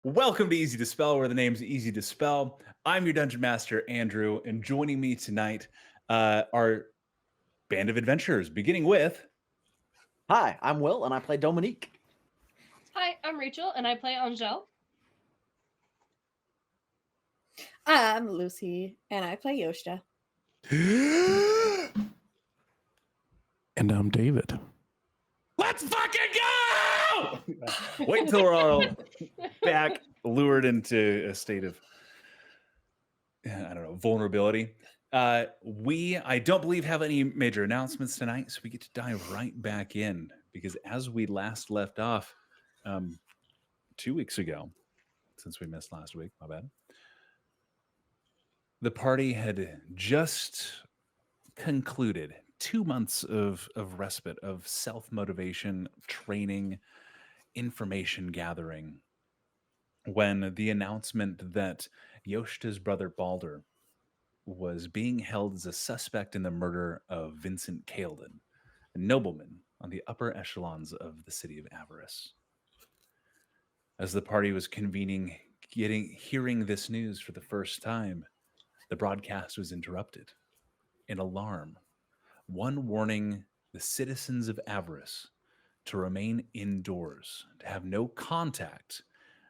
Welcome to Easy to Spell, where the name's easy to spell. I'm your dungeon master, Andrew, and joining me tonight are band of adventurers, beginning with Hi, I'm Will, and I play Dominique. Hi, I'm Rachel, and I play Angel. I'm Lucy, and I play Yoshida. And I'm David. Let's fucking go! Wait until we're all back, lured into a state of, I don't know, vulnerability. I don't believe, have any major announcements tonight, so we get to dive right back in, because as we last left off 2 weeks ago, since we missed last week, my bad, the party had just concluded 2 months of respite, of self-motivation, training, information gathering, when the announcement that Yoshida's brother Balder was being held as a suspect in the murder of Vincent Kaelden, a nobleman on the upper echelons of the city of Avarice. As the party was convening, hearing this news for the first time, the broadcast was interrupted. An alarm, one warning the citizens of Avarice to remain indoors, to have no contact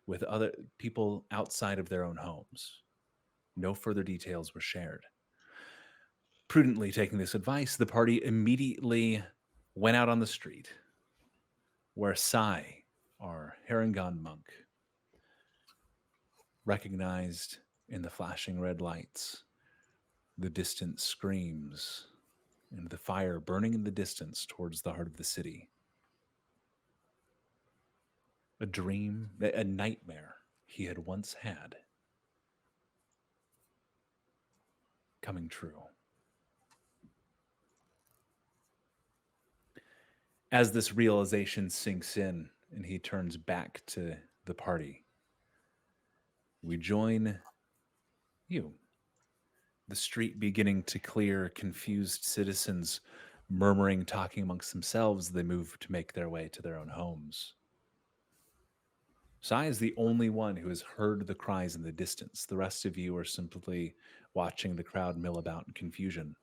with other people outside of their own homes. No further details were shared. Prudently taking this advice, the party immediately went out on the street, where Sai, our Harangon monk, recognized in the flashing red lights the distant screams and the fire burning in the distance towards the heart of the city. A dream, a nightmare he had once had, coming true. As this realization sinks in and he turns back to the party, we join you. The street beginning to clear, confused citizens murmuring, talking amongst themselves as they move to make their way to their own homes. Sai is the only one who has heard the cries in the distance. The rest of you are simply watching the crowd mill about in confusion.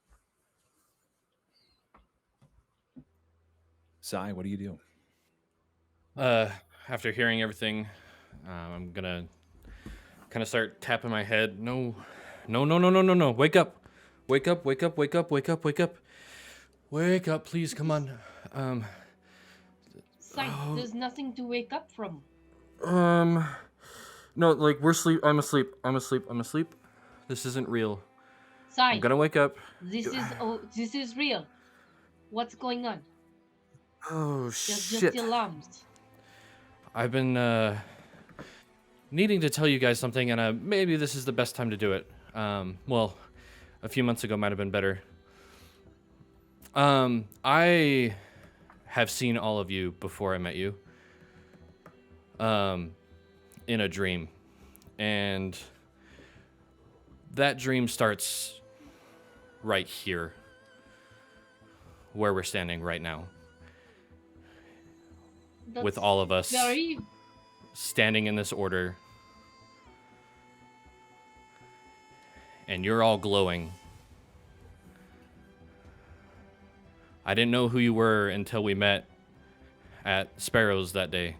Sai, what do you do? After hearing everything, I'm gonna kind of start tapping my head. No. Wake up. Wake up, wake up, wake up, wake up, wake up. Wake up, please, come on. Sight, there's nothing to wake up from. No, like, we're sleep. I'm asleep. This isn't real. I'm Sight, gonna wake up. this is real. What's going on? Oh, There's shit. just the alarms. I've been, needing to tell you guys something, and maybe this is the best time to do it. Well, a few months ago might have been better. I have seen all of you before I met you. In a dream. And that dream starts right here, where we're standing right now, with That's all of us very standing in this order. And you're all glowing. I didn't know who you were until we met at Sparrow's that day.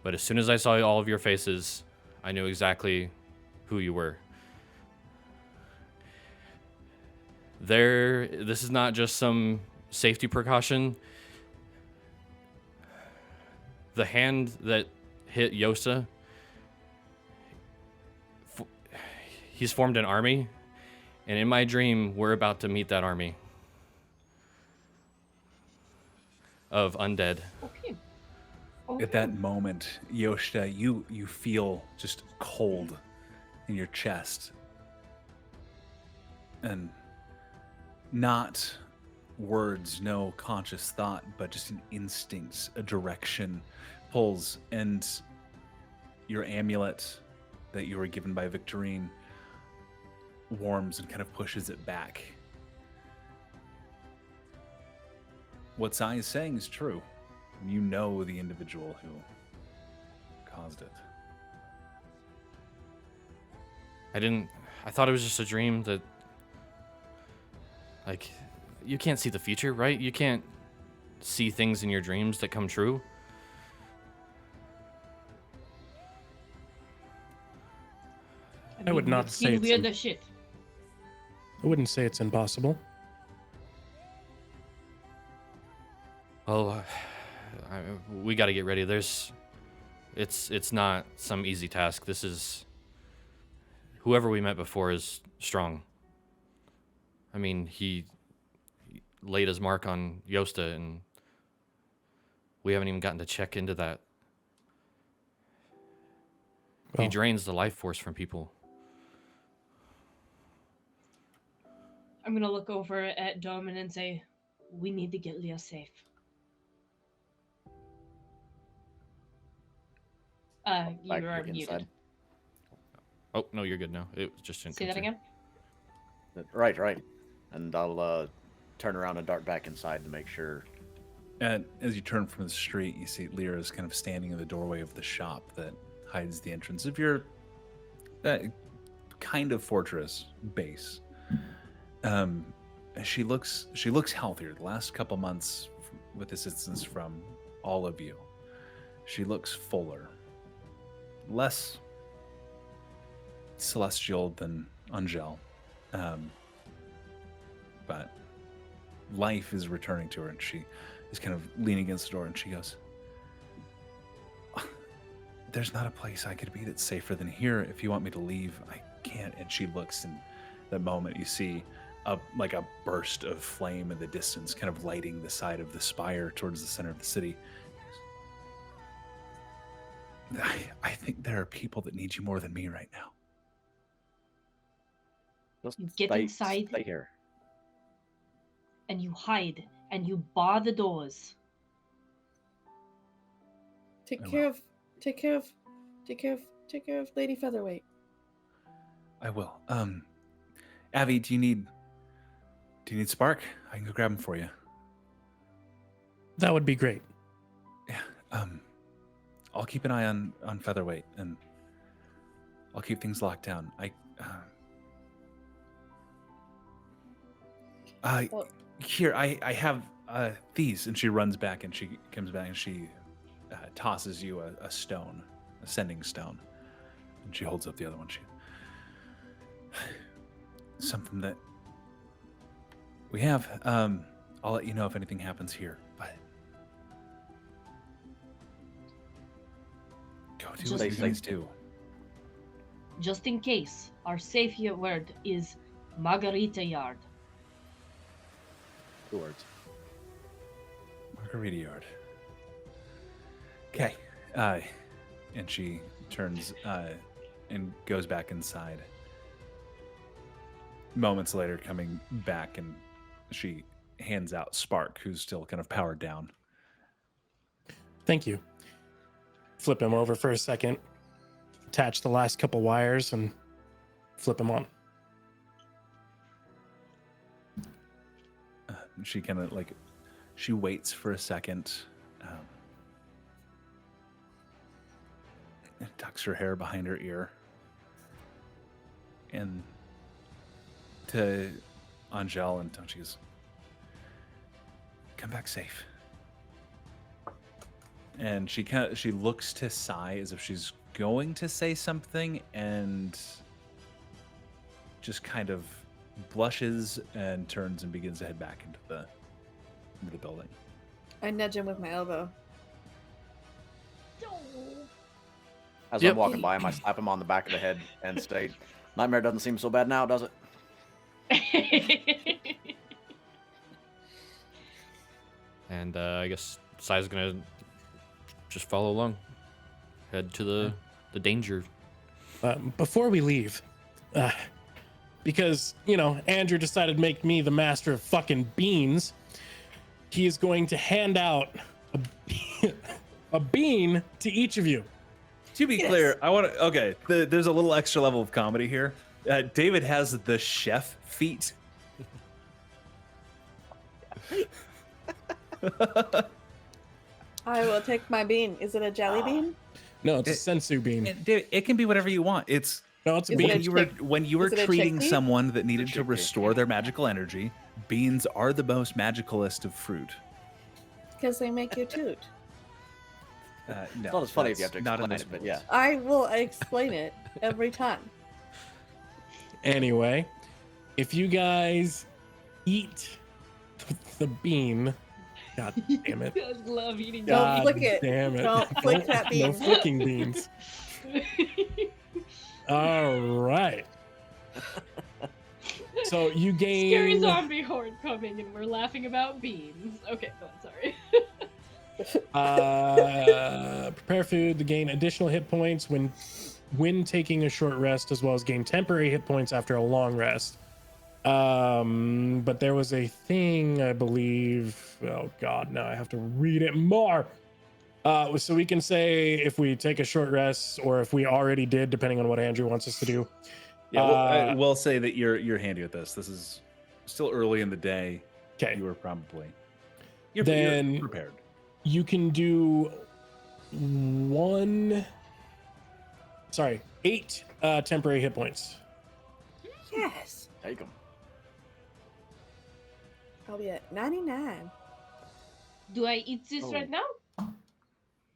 But as soon as I saw all of your faces, I knew exactly who you were. This is not just some safety precaution. The hand that hit Yosa, he's formed an army, and in my dream, we're about to meet that army of undead. okay. At that moment, Yoshida, you feel just cold in your chest. And not words, no conscious thought, but just an instinct, a direction pulls, and your amulet that you were given by Victorine warms and kind of pushes it back. What Sai is saying is true. You know the individual who caused it. I thought it was just a dream that, like, you can't see the future, right? You can't see things in your dreams that come true. I would not we've say seen it's weirder shit. I wouldn't say it's impossible. Well, we got to get ready. It's not some easy task. This is, whoever we met before is strong. I mean, he laid his mark on Yosta, and we haven't even gotten to check into that. He Well, drains the life force from people. I'm gonna look over at Domin and say, we need to get Leah safe. You Back are muted. inside. Oh, no, you're good now. It was just... Say that again? Right. And I'll turn around and dart back inside to make sure. And as you turn from the street, you see Lyra's kind of standing in the doorway of the shop that hides the entrance of your kind of fortress base. She looks healthier. The last couple months, with assistance from all of you, she looks fuller, less celestial than Angel, but life is returning to her, and she is kind of leaning against the door, and she goes, "There's not a place I could be that's safer than here. If you want me to leave, I can't." And she looks, and that moment you see a burst of flame in the distance, kind of lighting the side of the spire towards the center of the city. I think there are people that need you more than me right now. Just You get inside. Stay here. And you hide and you bar the doors. Take I care of Lady Featherweight. I will. Avi, do you need Spark? I can go grab him for you. That would be great. Yeah. I'll keep an eye on Featherweight, and I'll keep things locked down. Here, I have these. And she runs back, and she comes back, and she tosses you a stone, a sending stone. And she holds up the other one. Something that we have. I'll let you know if anything happens here, but go do what you guys do. Just in case, our safe word is Margarita Yard. 2 words. Margarita Yard. Okay. And she turns and goes back inside. Moments later, coming back, and she hands out Spark, who's still kind of powered down. Thank you. Flip him over for a second. Attach the last couple wires and flip him on. She kind of she waits for a second, and tucks her hair behind her ear, and to Angel and she goes, "Come back safe." And she looks to Sai as if she's going to say something, and just kind of blushes and turns and begins to head back into the building. I nudge him with my elbow. As Yep. I'm walking by him, I slap him on the back of the head and state, "Nightmare doesn't seem so bad now, does it?" And I guess Sai's gonna just follow along, head to the danger. Before we leave, because, Andrew decided to make me the master of fucking beans, he is going to hand out a bean to each of you. To be clear, I want to. Okay, there's a little extra level of comedy here. David has the chef feat. I will take my bean. Is it a jelly bean? No, it's a sensu bean. David, it can be whatever you want. No, it's a Is it bean. a When you were is it a treating chickpea? someone that needed to chickpea. restore their magical energy, beans are the most magicalist of fruit. Because they make you toot. No, It's not as funny if you have that's to not in explain this it, but rules. yeah. I will explain it every time. Anyway, if you guys eat the bean, god damn it. I love eating Don't God flick it. damn it. Don't flick that No bean. flicking beans. All right. So you Scary gain zombie horde coming, and we're laughing about beans. Okay, go on, sorry. prepare food to gain additional hit points when taking a short rest, as well as gain temporary hit points after a long rest. But there was a thing, I believe. Oh god, now I have to read it more. So we can say if we take a short rest, or if we already did, depending on what Andrew wants us to do. Yeah, we'll say that you're handy with this. This is still early in the day. Okay. You were probably you're Then prepared. you can do 8 temporary hit points. Yes. Take them. I'll be at 99. Do I eat this Oh. right now?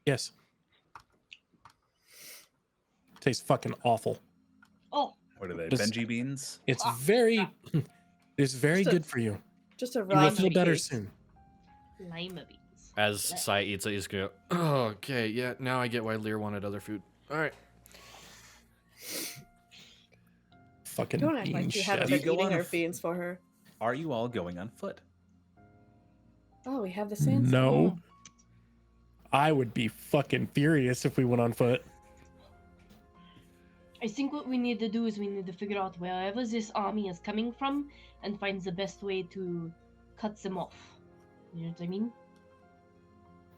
Yes. Tastes fucking awful. Oh, What are they? Does- Benji beans? It's Ah. very it's very Just a- good for you. Just a You will raw feel better case. soon. lima beans. As Sai eats it, he's gonna go, oh, okay, yeah, now I get why Lear wanted other food. All right. Fucking Don't act bean like you chef. haven't Do you been go eating on a our f- beans for her. Are you all going on foot? Oh, we have the sand. No. I would be fucking furious if we went on foot. I think what we need to do is we need to figure out wherever this army is coming from and find the best way to cut them off. You know what I mean?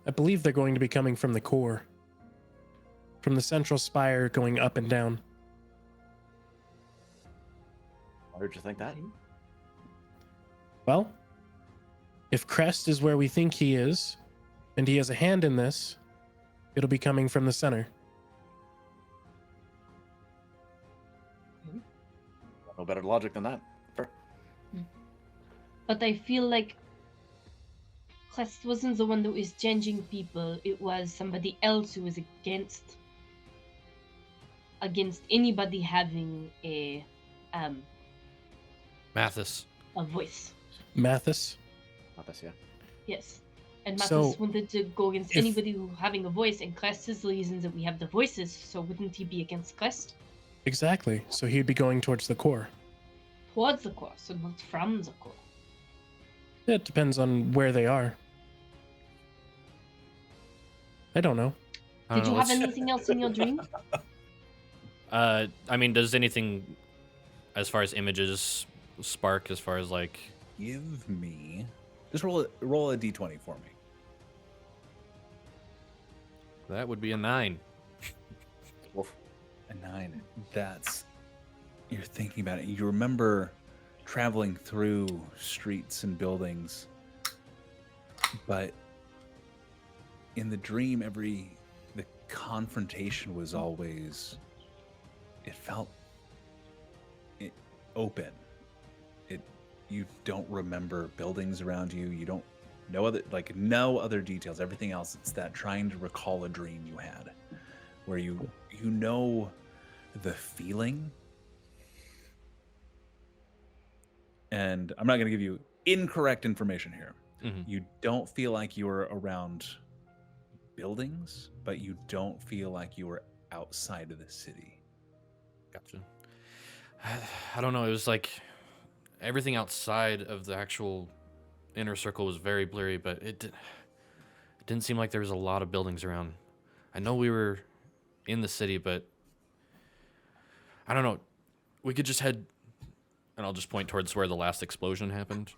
I believe they're going to be coming from the core. From the central spire going up and down. Why did you think that? Well, if Crest is where we think he is, and he has a hand in this, it'll be coming from the center. No better logic than that. Sure. But I feel like Quest wasn't the one that was changing people. It was somebody else who was against anybody having a Mathis. voice. Mathis? Not this, yeah. Yes. And Mathis So, wanted to go against if- anybody who having a voice, and Quest is the reason that we have the voices, so wouldn't he be against Quest? Exactly. So he'd be going towards the core. Towards the core, so not from the core. It depends on where they are. I don't know. I Did don't you know, have anything else in your dream? I mean, does anything, as far as images, spark as far as like? Give me just roll a d20 for me. That would be a 9. A 9. That's you're thinking about it. You remember traveling through streets and buildings, but in the dream, the confrontation was always. It felt open. You don't remember buildings around you. You don't no other details. Everything else. It's that trying to recall a dream you had, where you know the feeling. And I'm not going to give you incorrect information here. Mhm. You don't feel like you were around buildings, but you don't feel like you were outside of the city. Gotcha. I don't know. It was like everything outside of the actual inner circle was very blurry, but it didn't seem like there was a lot of buildings around. I know we were in the city, but I don't know. We could just head, and I'll just point towards where the last explosion happened.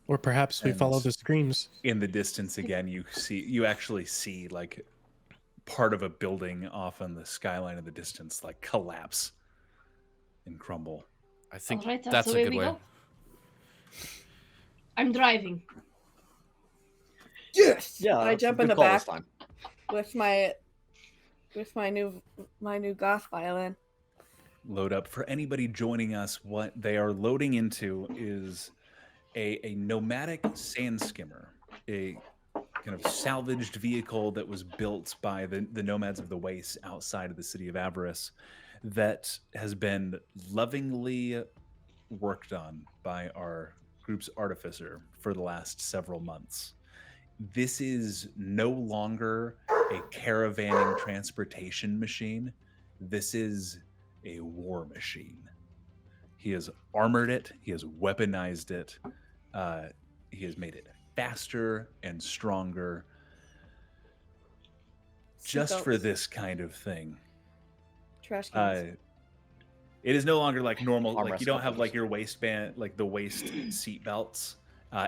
Or perhaps we follow And- the screams. In the distance again, you actually see like part of a building off on the skyline of the distance like collapse and crumble. I think Alright, that's the a way good we way. go. I'm driving. Yes. Yeah, I that's a jump in good the call this back time. with my new goth violin. load up. For anybody joining us, what they are loading into is a nomadic sand skimmer, a kind of salvaged vehicle that was built by the nomads of the wastes outside of the city of Avarice that has been lovingly worked on by our group's artificer for the last several months. This is no longer a caravanning transportation machine. This is a war machine. He has armored it. He has weaponized it. He has made it faster and stronger just for Seatbelts, this kind of thing. trash cans. It is no longer like normal, like Armrest you don't have buckles. like your waistband, like the waist seat belts.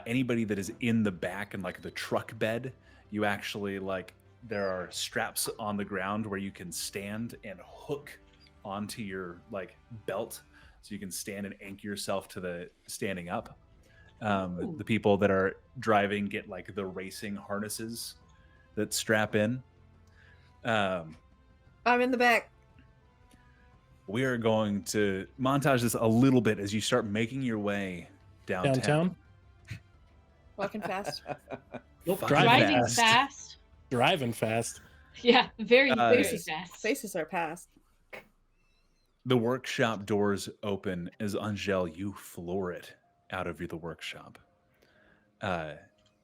Anybody that is in the back and like the truck bed, you actually like there are straps on the ground where you can stand and hook onto your like belt, so you can stand and anchor yourself to the standing up. The people that are driving get like the racing harnesses that strap in. I'm in the back. We are going to montage this a little bit as you start making your way downtown. Downtown? Walking fast. Nope, Fucking Driving fast. fast. Driving fast. Yeah, very, very Faces, fast. faces are past. The workshop doors open as Angel, you floor it out of the workshop.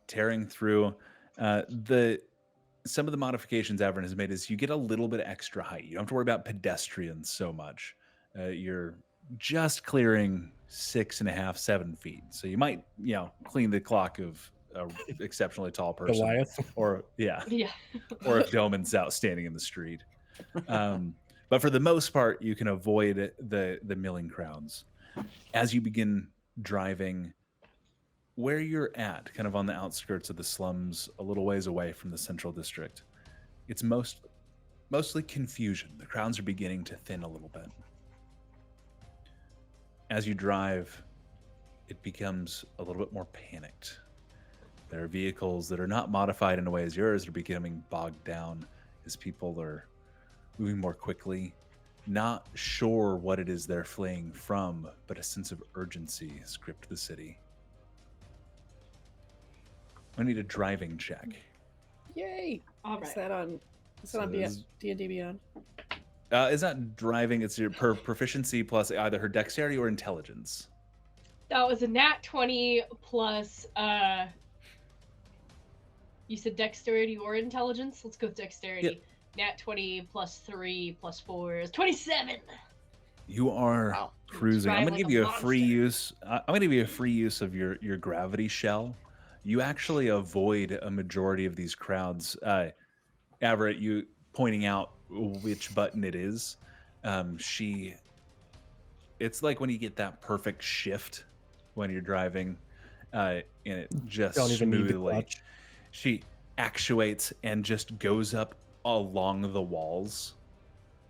Tearing through some of the modifications Avern has made is you get a little bit of extra height. You don't have to worry about pedestrians so much. You're just clearing 6.5, 7 feet. So you might, clean the clock of an exceptionally tall person. Goliath. Or Yeah. or if Doman's out standing in the street. But for the most part, you can avoid the milling crowds. As you begin driving where you're at, kind of on the outskirts of the slums, a little ways away from the central district, it's mostly confusion. The crowds are beginning to thin a little bit. As you drive, it becomes a little bit more panicked. There are vehicles that are not modified in a way as yours that are becoming bogged down as people are moving more quickly, not sure what it is they're fleeing from, but a sense of urgency has gripped the city. I need a driving check. Yay! All Is right. that on? Is that on D&D Beyond? It's not driving, it's your proficiency plus either her dexterity or intelligence. That was a nat 20 plus, you said dexterity or intelligence? Let's go with dexterity. Yep. Nat 20 plus 3 plus 4 is 27. You are Wow. cruising. I'm Drive gonna like give a you a free monster. use. I'm gonna give you a free use of your gravity shell. You actually avoid a majority of these crowds. Everett, you pointing out which button it is. It's like when you get that perfect shift when you're driving, and it just Don't even need the smoothly. clutch. She actuates and just goes up along the walls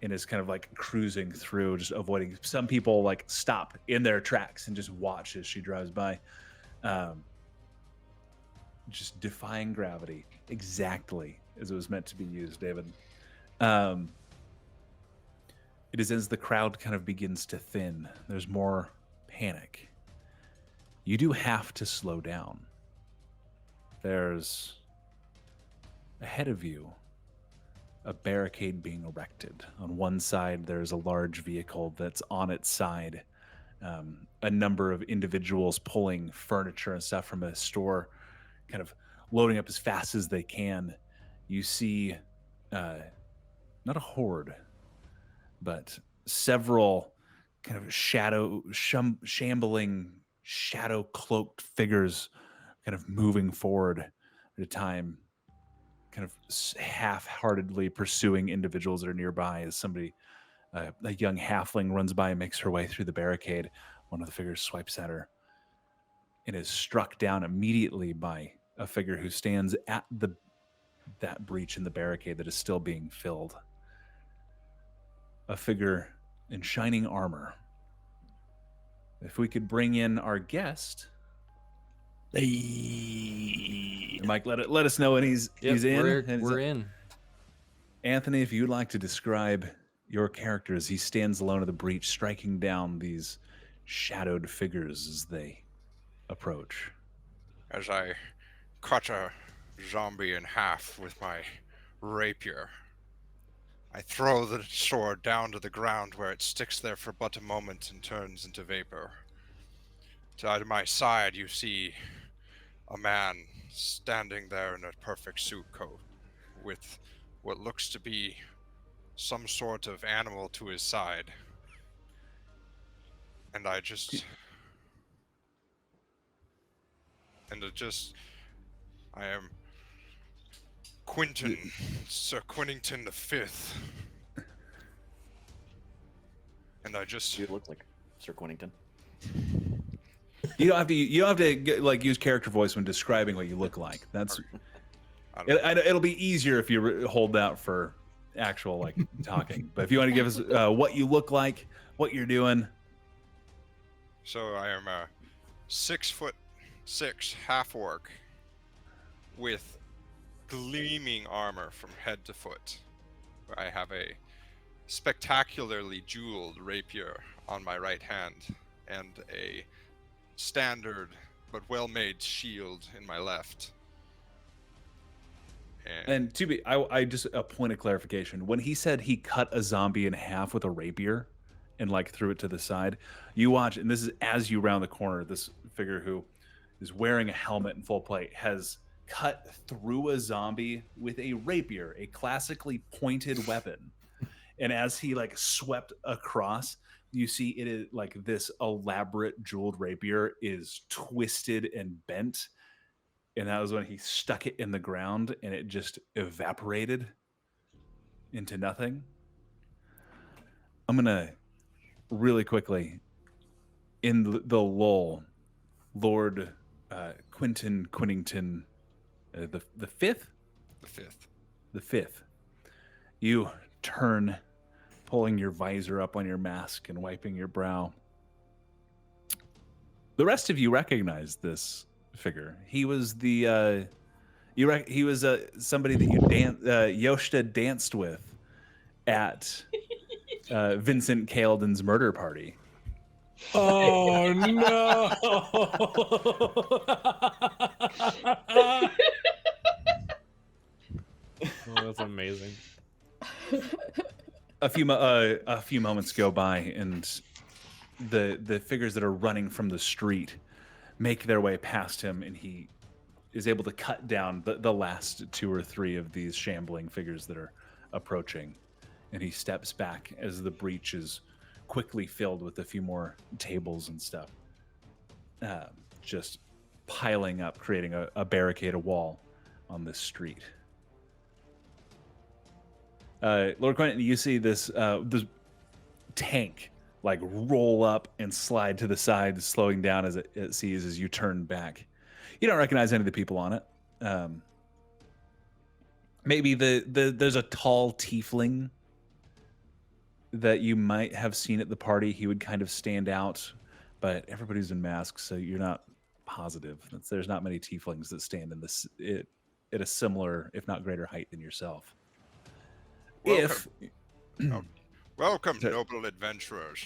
and is kind of like cruising through, just avoiding. Some people like stop in their tracks and just watch as she drives by. Just defying gravity exactly as it was meant to be used, David. It is as the crowd kind of begins to thin, there's more panic. You do have to slow down. There's ahead of you a barricade being erected. On one side, there's a large vehicle that's on its side. A number of individuals pulling furniture and stuff from a store, kind of loading up as fast as they can. You see not a horde, but several kind of shambling, shadow cloaked figures kind of moving forward at a time, kind of half-heartedly pursuing individuals that are nearby as somebody, a young halfling runs by and makes her way through the barricade. One of the figures swipes at her and is struck down immediately by a figure who stands at that breach in the barricade that is still being filled. A figure in shining armor. If we could bring in our guest, Mike, let us know when he's in. We're And in. Anthony, if you'd like to describe your character as he stands alone at the breach, striking down these shadowed figures as they approach. As I cut a zombie in half with my rapier, I throw the sword down to the ground where it sticks there for but a moment and turns into vapor. To my side, you see a man standing there in a perfect suit coat with what looks to be some sort of animal to his side. And I am Quinton, Sir Quinnington the Fifth. And I just... You look like Sir Quinnington. You don't have to like use character voice when describing what you look like. That's it'll be easier if you hold out for actual like talking. But if you want to give us what you look like, what you're doing. So I am a 6'6" half orc with gleaming armor from head to foot. I have a spectacularly jeweled rapier on my right hand and a standard but well-made shield in my left. And to be, I just a point of clarification. When he said he cut a zombie in half with a rapier and like threw it to the side, you watch, and this is as you round the corner, this figure who is wearing a helmet and full plate has cut through a zombie with a rapier, a classically pointed weapon. And as he like swept across, you see it is like this elaborate jeweled rapier is twisted and bent. And that was when he stuck it in the ground and it just evaporated into nothing. I'm going to really quickly, in the lull, Lord Quinton Quinnington, the fifth? The fifth. The fifth. You turn, pulling your visor up on your mask and wiping your brow. The rest of you recognize this figure. He was the he was somebody that you Yoshida danced with at Vincent Kaelden's murder party. Oh no! Oh, that's amazing. A few moments go by, and the figures that are running from the street make their way past him, and he is able to cut down the last two or three of these shambling figures that are approaching. And he steps back as the breach is quickly filled with a few more tables and stuff, just piling up, creating a barricade, a wall on this street. Lord Quentin, you see this tank like roll up and slide to the side, slowing down as it sees as you turn back. You don't recognize any of the people on it. Maybe there's a tall tiefling that you might have seen at the party. He would kind of stand out, but everybody's in masks, so you're not positive. There's not many tieflings that stand in this at a similar, if not greater, height than yourself. Welcome, noble adventurers.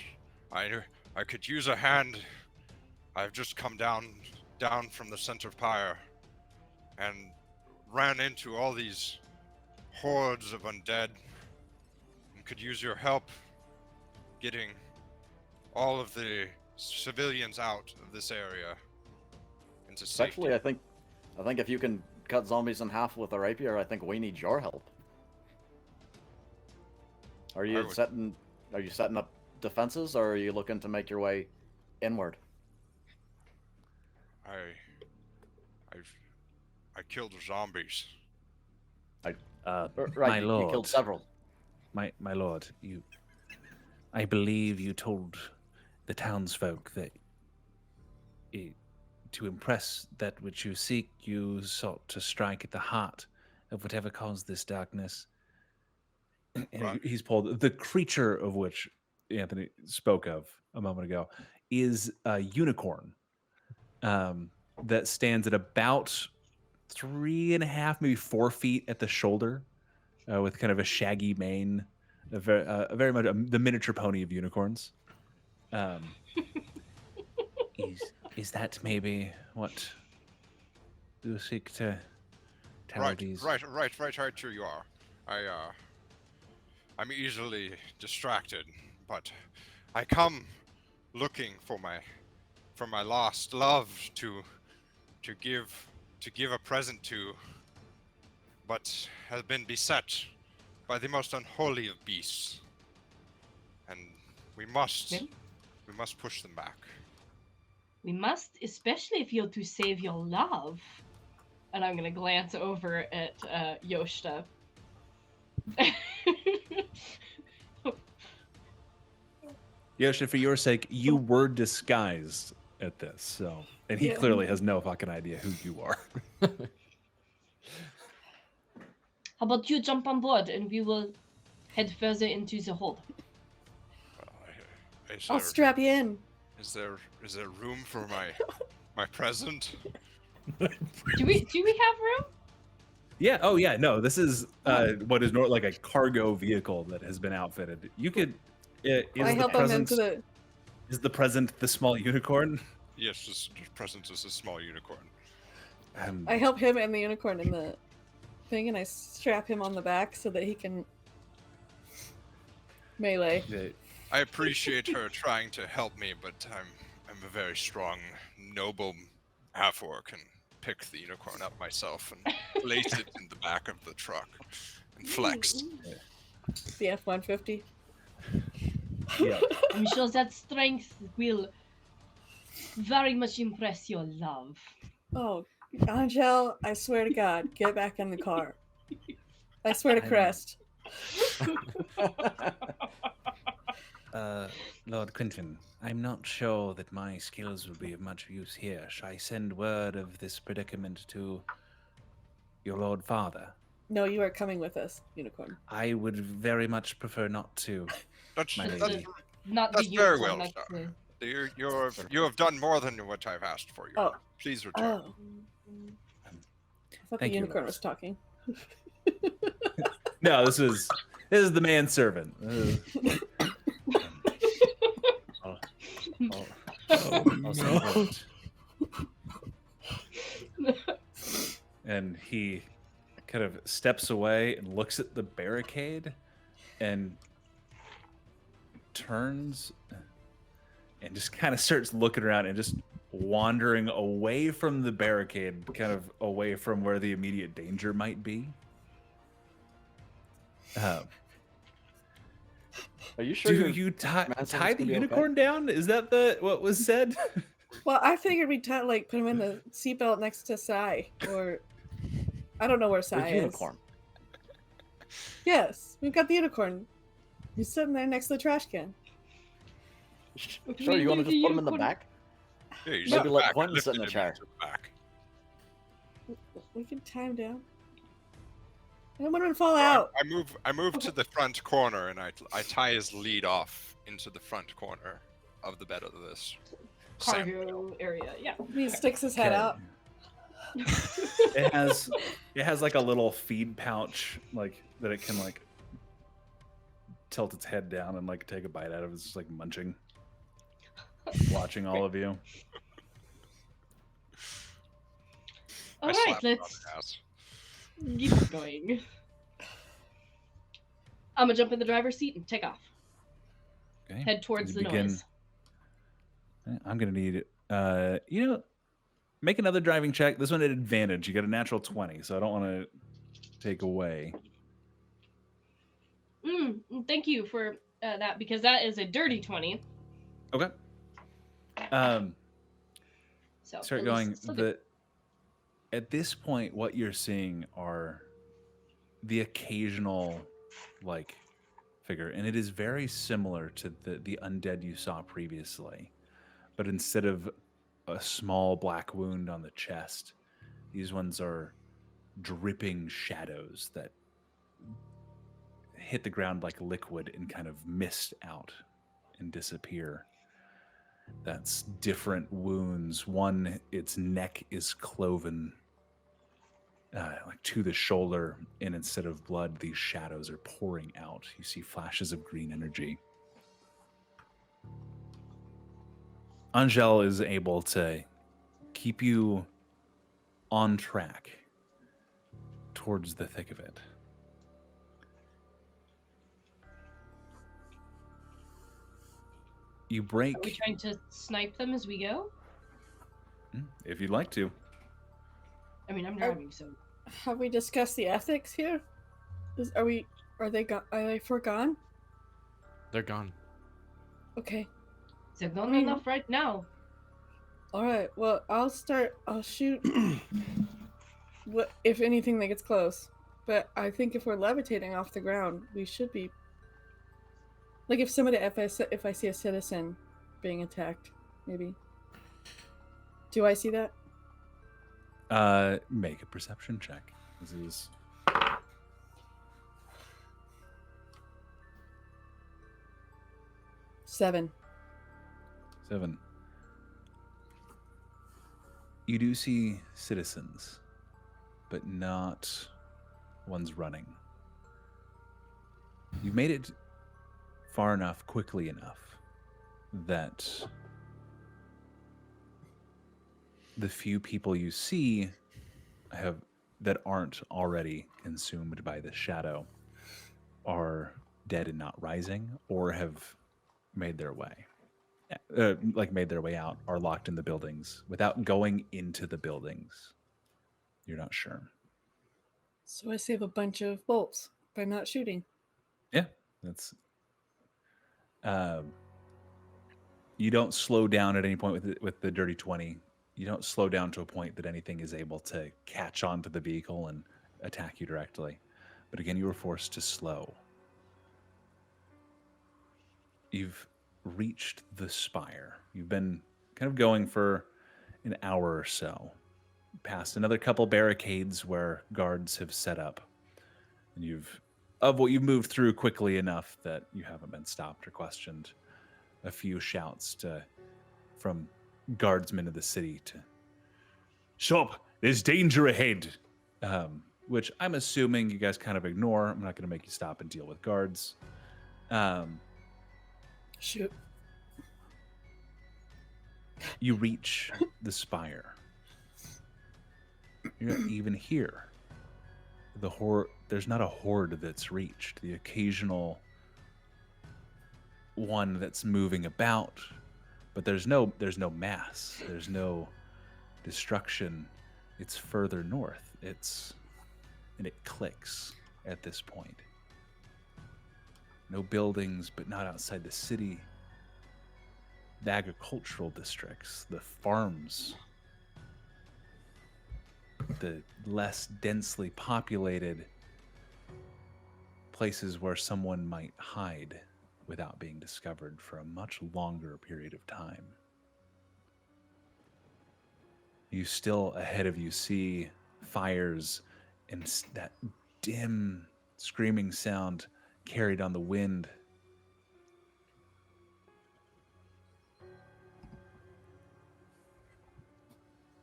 I could use a hand. I've just come down from the center pyre and ran into all these hordes of undead and could use your help getting all of the civilians out of this area into safety. Actually, I think if you can cut zombies in half with a rapier, I think we need your help. Are you setting up defenses, or are you looking to make your way inward? I killed zombies. Right, my you lord. killed several. My lord, I believe you told the townsfolk that to impress that which you seek, you sought to strike at the heart of whatever caused this darkness. And Right. he's pulled the creature of which Anthony spoke of a moment ago is a unicorn that stands at about 3.5, maybe 4 feet at the shoulder, with kind of a shaggy mane very much the miniature pony of unicorns. Is that maybe what you seek to tell Right, these? right, here you are. I'm easily distracted, but I come looking for my lost love to give a present to, but has been beset by the most unholy of beasts, and we must Okay. push them back. We must, especially if you're to save your love. And I'm gonna glance over at Yoshta. Yoshi, for your sake, you were disguised at this, so and he Yeah. clearly has no fucking idea who you are. How about you jump on board and we will head further into the horde? Is I'll there, strap you in. is there room for my present? Do we have room? Yeah. Oh, yeah. No, this is what is like a cargo vehicle that has been outfitted. You could. Is I the help him present into the. is the present the small unicorn? Yes, this present is a small unicorn. I help him and the unicorn in the thing, and I strap him on the back so that he can melee. I appreciate her trying to help me, but I'm a very strong, noble half-orc and pick the unicorn up myself and place it in the back of the truck and flex. The F-150. Yeah. I'm sure that strength will very much impress your love. Oh, Angel, I swear to God, get back in the car. I swear to I'm- Crest. Lord Quinton, I'm not sure that my skills will be of much use here. Shall I send word of this predicament to your Lord Father? No, you are coming with us, unicorn. I would very much prefer not to. That's, My that's, lady. Not That's the very unicorn, well, that's sir. the... You have done more than what I've asked for you. Oh. Please return. Oh. I thought Thank the you, unicorn Lord. was talking. No, this is the manservant. I'll send word. And he kind of steps away and looks at the barricade and turns and just kind of starts looking around and just wandering away from the barricade, kind of away from where the immediate danger might be. Are you sure Do you're you tie Manservant's the gonna be okay? unicorn down? Is that what was said? Well, I figured we'd put him in the seatbelt next to Sai, or I don't know where Sai Where's is. unicorn? Yes, we've got the unicorn. He's sitting there next to the trash can. What do Sure, we you want to do just to put him in the unicorn? back? Yeah, you Maybe sit let back, I Quentin sit in lifted the him chair. into the back. We can tie him down. I don't want him to fall So out. I move to the front corner and I tie his lead off into the front corner of the bed of this sand. Cargo area, yeah. He sticks his head Okay. out. It has like a little feed pouch like that it can like tilt its head down and like take a bite out of. It's just like munching, watching all of you. All I right, slapped it on let's the ass. keep going. I'm gonna jump in the driver's seat and take off. Okay. Head towards You the begin- noise. I'm gonna need make another driving check. This one at advantage. You got a natural 20, so I don't want to take away. Thank you for that, because that is a dirty 20. Okay. So Start at going. least it's still good. At this point, what you're seeing are the occasional like figure, and it is very similar to the undead you saw previously, but instead of a small black wound on the chest, these ones are dripping shadows that hit the ground like liquid and kind of mist out and disappear. That's different wounds. One, its neck is cloven like to the shoulder, and instead of blood, these shadows are pouring out. You see flashes of green energy. Angel is able to keep you on track towards the thick of it. You break, Are we trying to snipe them as we go? if you'd like to. I mean, I'm driving, so. Have we discussed the ethics here? Are they forgone? They're gone. Okay. They're not enough right now. Alright, well, I'll shoot if anything that gets close. But I think if we're levitating off the ground, we should be... Like if I see a citizen being attacked, maybe. Do I see that? Make a perception check. This is 7. 7. You do see citizens, but not ones running. You've made it far enough, quickly enough, that the few people you see that aren't already consumed by the shadow are dead and not rising, or have made their way. Made their way out, are locked in the buildings without going into the buildings. You're not sure. So I save a bunch of bolts by not shooting. Yeah, that's. You don't slow down at any point with the dirty 20. You don't slow down to a point that anything is able to catch onto the vehicle and attack you directly. But again, you were forced to slow. You've reached the spire. You've been kind of going for an hour or so, past another couple barricades where guards have set up, and you've moved through quickly enough that you haven't been stopped or questioned. A few shouts from guardsmen of the city to stop, there's danger ahead, which I'm assuming you guys kind of ignore. I'm not going to make you stop and deal with guards. Shoot. You reach the spire. You're not even here. There's not a horde that's reached. The occasional one that's moving about, but there's no mass. There's no destruction. It's further north. And it clicks at this point. No buildings, but not outside the city. The agricultural districts, the farms, the less densely populated places where someone might hide without being discovered for a much longer period of time. You still ahead of you see fires and that dim screaming sound carried on the wind.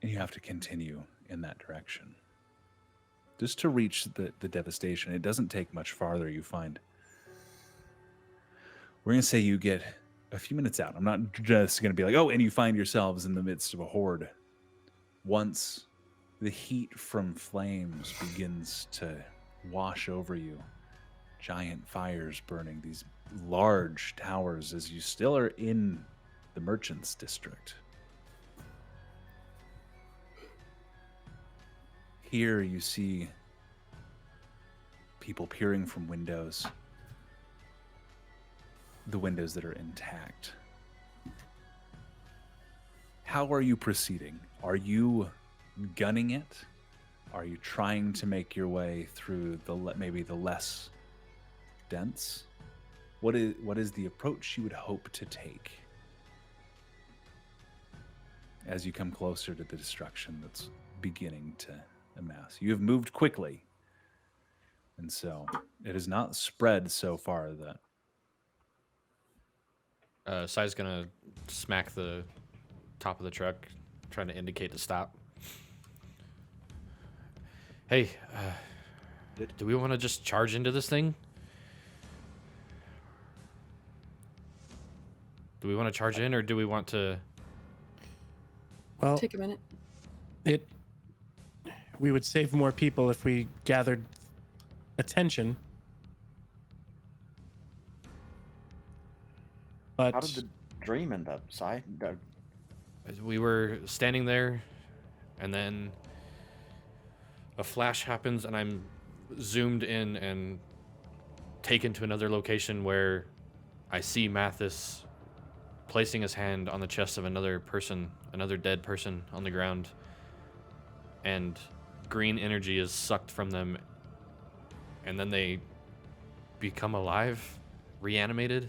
And you have to continue in that direction. Just to reach the devastation. It doesn't take much farther, you find. We're going to say you get a few minutes out. I'm not just going to be like, oh, and you find yourselves in the midst of a horde. Once the heat from flames begins to wash over you, giant fires burning, these large towers, as you still are in the merchants district. Here you see people peering from windows, the windows that are intact. How are you proceeding? Are you gunning it? Are you trying to make your way through maybe the less dense? What is the approach you would hope to take as you come closer to the destruction that's beginning to amass? You have moved quickly, and so it has not spread so far that Sai's gonna smack the top of the truck, trying to indicate to stop. Hey, do we want to just charge into this thing? Do we want to charge in, or do we want to? Well, Take a minute. we would save more people if we gathered attention. But How did the dream end up, Si? We were standing there, and then a flash happens, and I'm zoomed in and taken to another location where I see Mathis placing his hand on the chest of another person, another dead person on the ground, and green energy is sucked from them, and then they become alive, reanimated.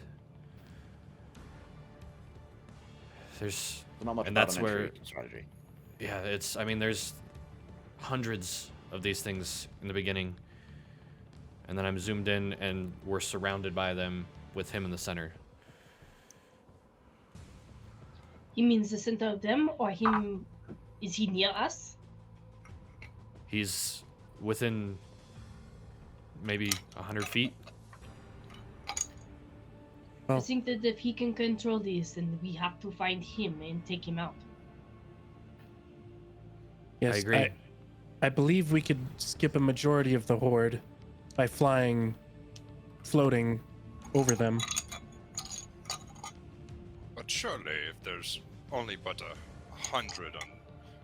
There's Not much And about that's an where- entry strategy. Yeah, there's hundreds of these things in the beginning. And then I'm zoomed in and we're surrounded by them with him in the center. He means the center of them, or him? Is he near us? He's within maybe 100 feet. Oh. I think that if he can control this, then we have to find him and take him out. yes, I agree. I believe we could skip a majority of the horde by floating over them. But surely, if there's only but 100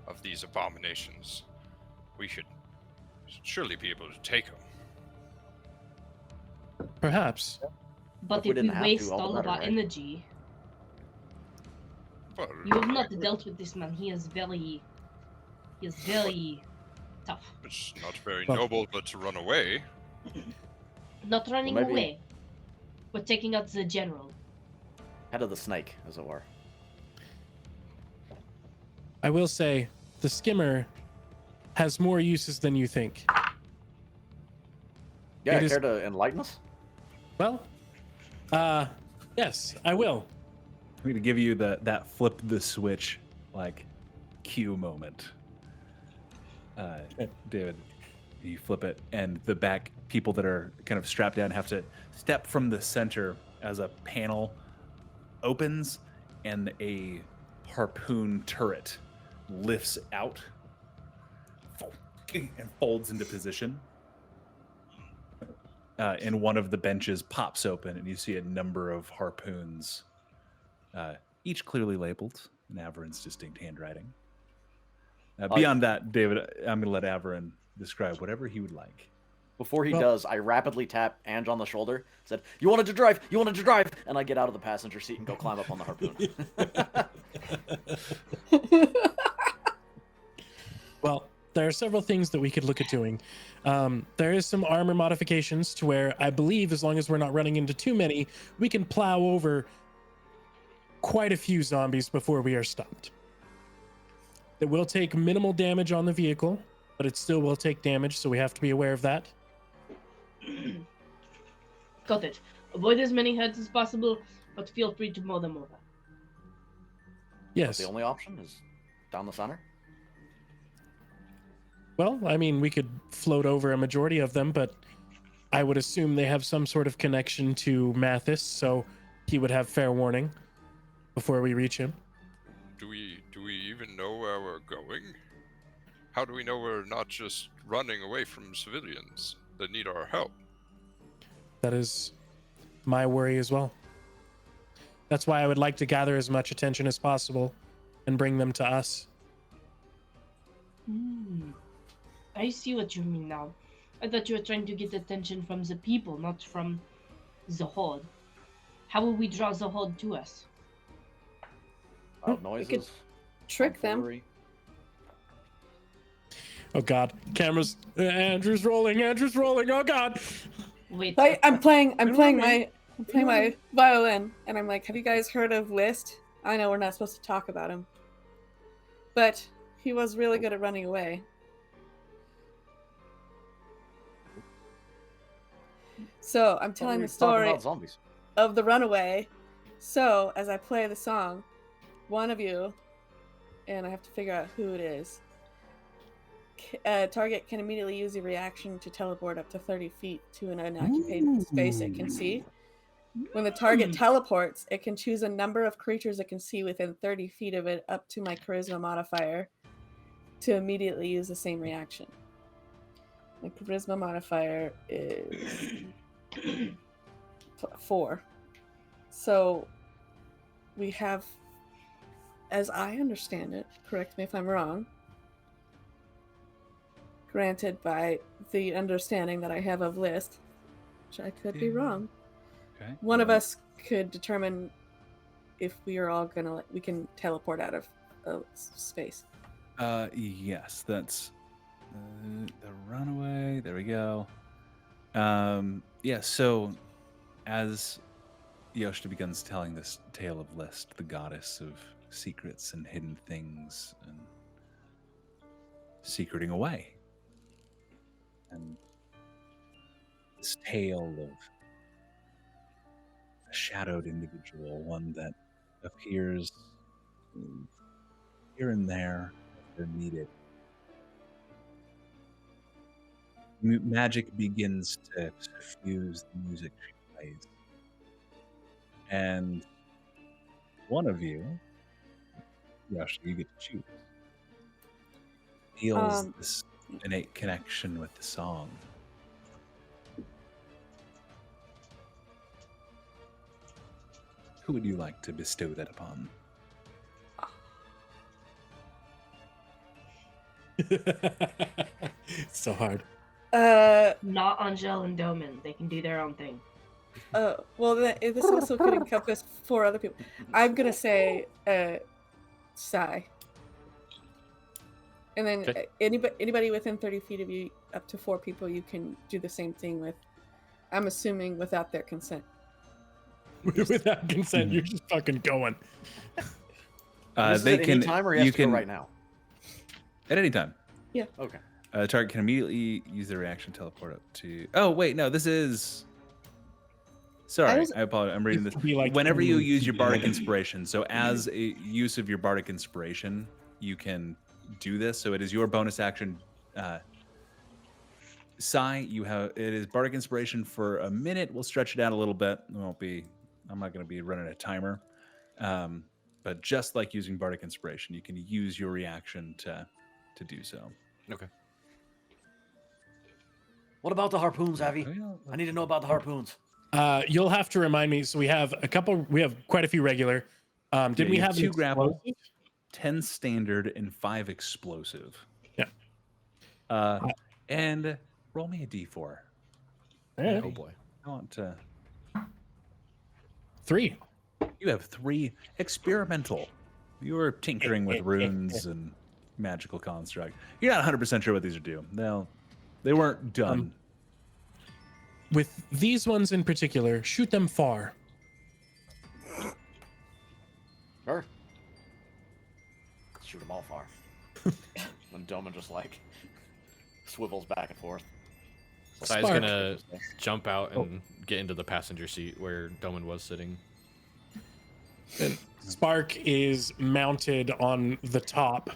of these abominations, we should surely be able to take them. Perhaps. But If we if we didn't have to, waste all the all of better, our right? energy, Well, you have not dealt with this man. He is very tough. it's not very Well- noble, but to run away. Not running maybe- away, but taking out the general. Head of the snake, as it were. I will say the skimmer has more uses than you think. Yeah, It is- care to enlighten us? Well, yes, I will. I'm going to give you that flip the switch like cue moment. David, you flip it, and the back people that are kind of strapped down have to step from the center as a panel opens and a harpoon turret lifts out and folds into position. And one of the benches pops open, and you see a number of harpoons, each clearly labeled in Averin's distinct handwriting. Beyond that, David, I'm going to let Averin describe whatever he would like. Before he Well- does, I rapidly tap Ange on the shoulder, said, "You wanted to drive! You wanted to drive!" And I get out of the passenger seat and go climb up on the harpoon. Well, there are several things that we could look at doing. There is some armor modifications to where I believe, as long as we're not running into too many, we can plow over quite a few zombies before we are stopped. It will take minimal damage on the vehicle, but it still will take damage, so we have to be aware of that. Got it. Avoid as many heads as possible, but feel free to mow them over. Yes. The only option is down the center. Well, I mean, we could float over a majority of them, but I would assume they have some sort of connection to Mathis, so he would have fair warning before we reach him. Do we even know where we're going? How do we know we're not just running away from civilians that need our help? That is my worry as well. That's why I would like to gather as much attention as possible and bring them to us. I see what you mean now. I thought you were trying to get attention from the people, not from the horde. How will we draw the horde to us? Loud We could noises. trick them. tomfoolery. Oh God, cameras! Andrew's rolling. Oh God! Wait, I'm playing my violin, and I'm like, have you guys heard of List? I know we're not supposed to talk about him, but he was really good at running away. So I'm Thought telling we the were talking story about zombies. of the runaway. So as I play the song, one of you, and I have to figure out who it is, target can immediately use a reaction to teleport up to 30 feet to an unoccupied space it can see. When the target teleports, it can choose a number of creatures it can see within 30 feet of it up to my charisma modifier to immediately use the same reaction. My charisma modifier is 4. So we have, as I understand it, correct me if I'm wrong, granted by the understanding that I have of list, which I could be wrong. Okay. One of us could determine if we are all gonna we can teleport out of space. Yes, that's the runaway. There we go. Yeah. So, as Yoshida begins telling this tale of List, the goddess of secrets and hidden things, and secreting away, and this tale of a shadowed individual, one that appears here and there if they're needed. Magic begins to suffuse the music she plays. And one of you, Yoshi, you get to choose, feels this innate connection with the song. Who would you like to bestow that upon? So hard. Not Angel and Doman. They can do their own thing. Well, this also could encompass 4 other people. I'm gonna say, Sai. And then Okay. Anybody within 30 feet of you, up to 4 people, you can do the same thing with. I'm assuming without their consent. Without consent, you're just fucking going. This They is at can. any time, or he has You to go can right now. at any time. Okay. Target can immediately use their reaction to teleport up to. Oh wait, no, this is. Sorry, I apologize. I'm reading this. Be like Whenever you 20 use your feet bardic away. inspiration, so as a use of your bardic inspiration, you can do this. So it is your bonus action. Sai, you have it is bardic inspiration for a minute. We'll stretch it out a little bit. It won't be. I'm not going to be running a timer. But just like using bardic inspiration, you can use your reaction to do so. Okay. What about the harpoons, Avi? I need to know about the harpoons. You'll have to remind me. So we have quite a few regular. Did Yeah, we you have an 2 grapple, explosive? 10 standard, and 5 explosive. Yeah. And roll me a d4. All right. Oh boy. I want to. 3. You have 3 experimental. You are tinkering with runes and magical construct. You're not 100% sure what these are do. They weren't done. With these ones in particular, shoot them far. Sure. Shoot them all far. When Doman just like swivels back and forth. Sai's Spark. gonna jump out and get into the passenger seat where Doman was sitting. And Spark is mounted on the top,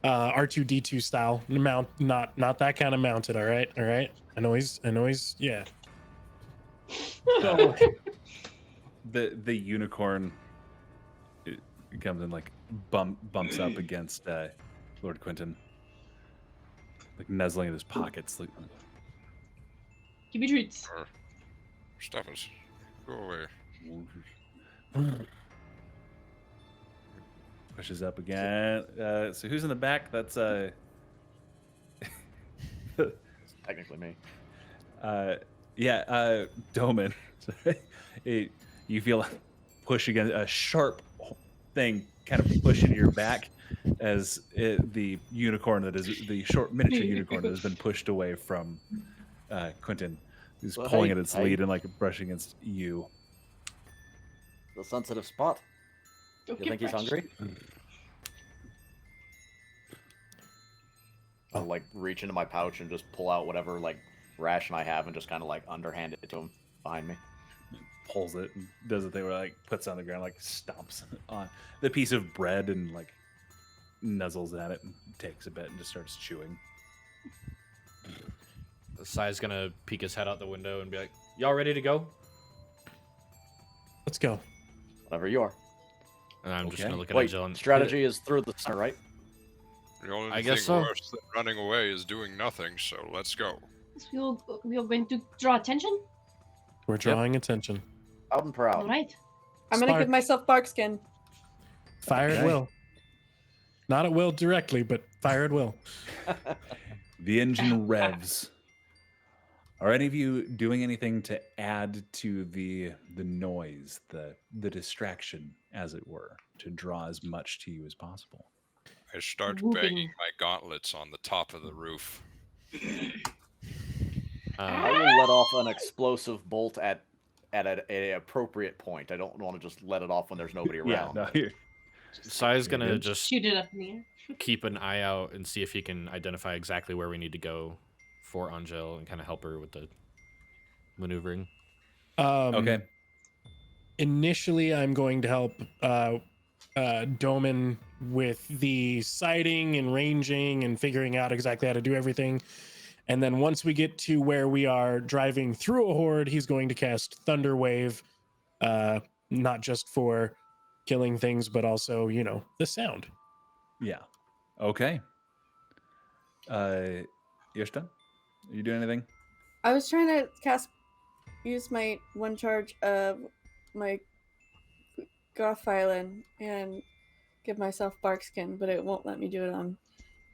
R2D2 style. Not that kind of mounted. All right. I know he's yeah. So, The unicorn it comes and like bumps up against Lord Quentin, like nuzzling in his pockets. Like, Give me treats. Stephens, go away. pushes up again. So who's in the back? That's Technically me. Doman. You feel a push against a sharp thing kind of push into your back as the unicorn that is the short miniature unicorn that has been pushed away from Quentin, who's Well, pulling hey, at its hey. lead and like brushing against you. The sensitive spot. Don't You get think he's fresh. hungry? I'll like reach into my pouch and just pull out whatever like ration I have and just kind of like underhand it to him behind me. Pulls it and does a thing where like puts it on the ground, like stomps on the piece of bread and like nuzzles at it and takes a bit and just starts chewing. Sai's gonna peek his head out the window and be like, "Y'all ready to go?" Let's go. Whatever you are. And I'm just Okay. gonna look at Wait, Angel and strategy is through the center, right? The only I thing guess so. worse than running away is doing nothing, so let's go. We are going to draw attention. We're drawing attention. Out and proud. All right. I'm gonna Spark. give myself bark skin. Fire at Okay. will. Not at will directly, but fire at will. The engine revs. Are any of you doing anything to add to the noise, the distraction, as it were, to draw as much to you as possible? I start Whooping. banging my gauntlets on the top of the roof. I will let off an explosive bolt at an appropriate point. I don't want to just let it off when there's nobody around. no, here. Sai's gonna good. just Shoot it up in the air. keep an eye out and see if he can identify exactly where we need to go for Angel and kind of help her with the maneuvering. Okay. Initially, I'm going to help Doman with the sighting and ranging and figuring out exactly how to do everything. And then once we get to where we are driving through a horde, he's going to cast Thunder Wave, not just for killing things, but also, you know, the sound. Yeah. Okay. Yishta, are you doing anything? I was trying to use my one charge of my goth violin and give myself bark skin, but it won't let me do it on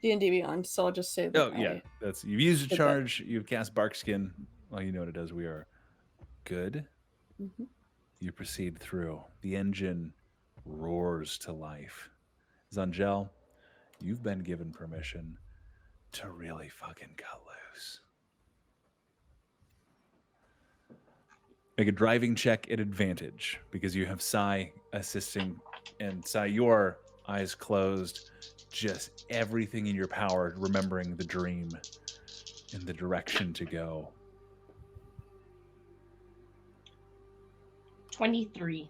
D&D Beyond, so I'll just say that. Oh yeah, you've used a did that. charge. You've cast Barkskin. Well, you know what it does. We are good. Mhm. You proceed through. The engine roars to life. Zangel, you've been given permission to really fucking cut loose. Make a driving check at advantage because you have Sai assisting, and Sai, your eyes closed, just everything in your power, remembering the dream and the direction to go. 23.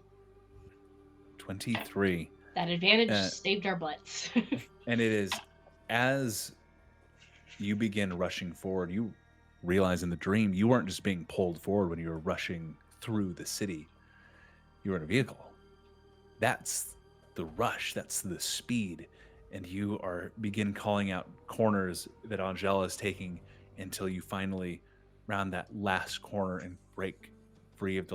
23. That advantage Uh, saved our butts. And it is as you begin rushing forward, you realize in the dream you weren't just being pulled forward when you were rushing through the city. You were in a vehicle. That's the rush, that's the speed. And you begin calling out corners that Angela is taking until you finally round that last corner and break free of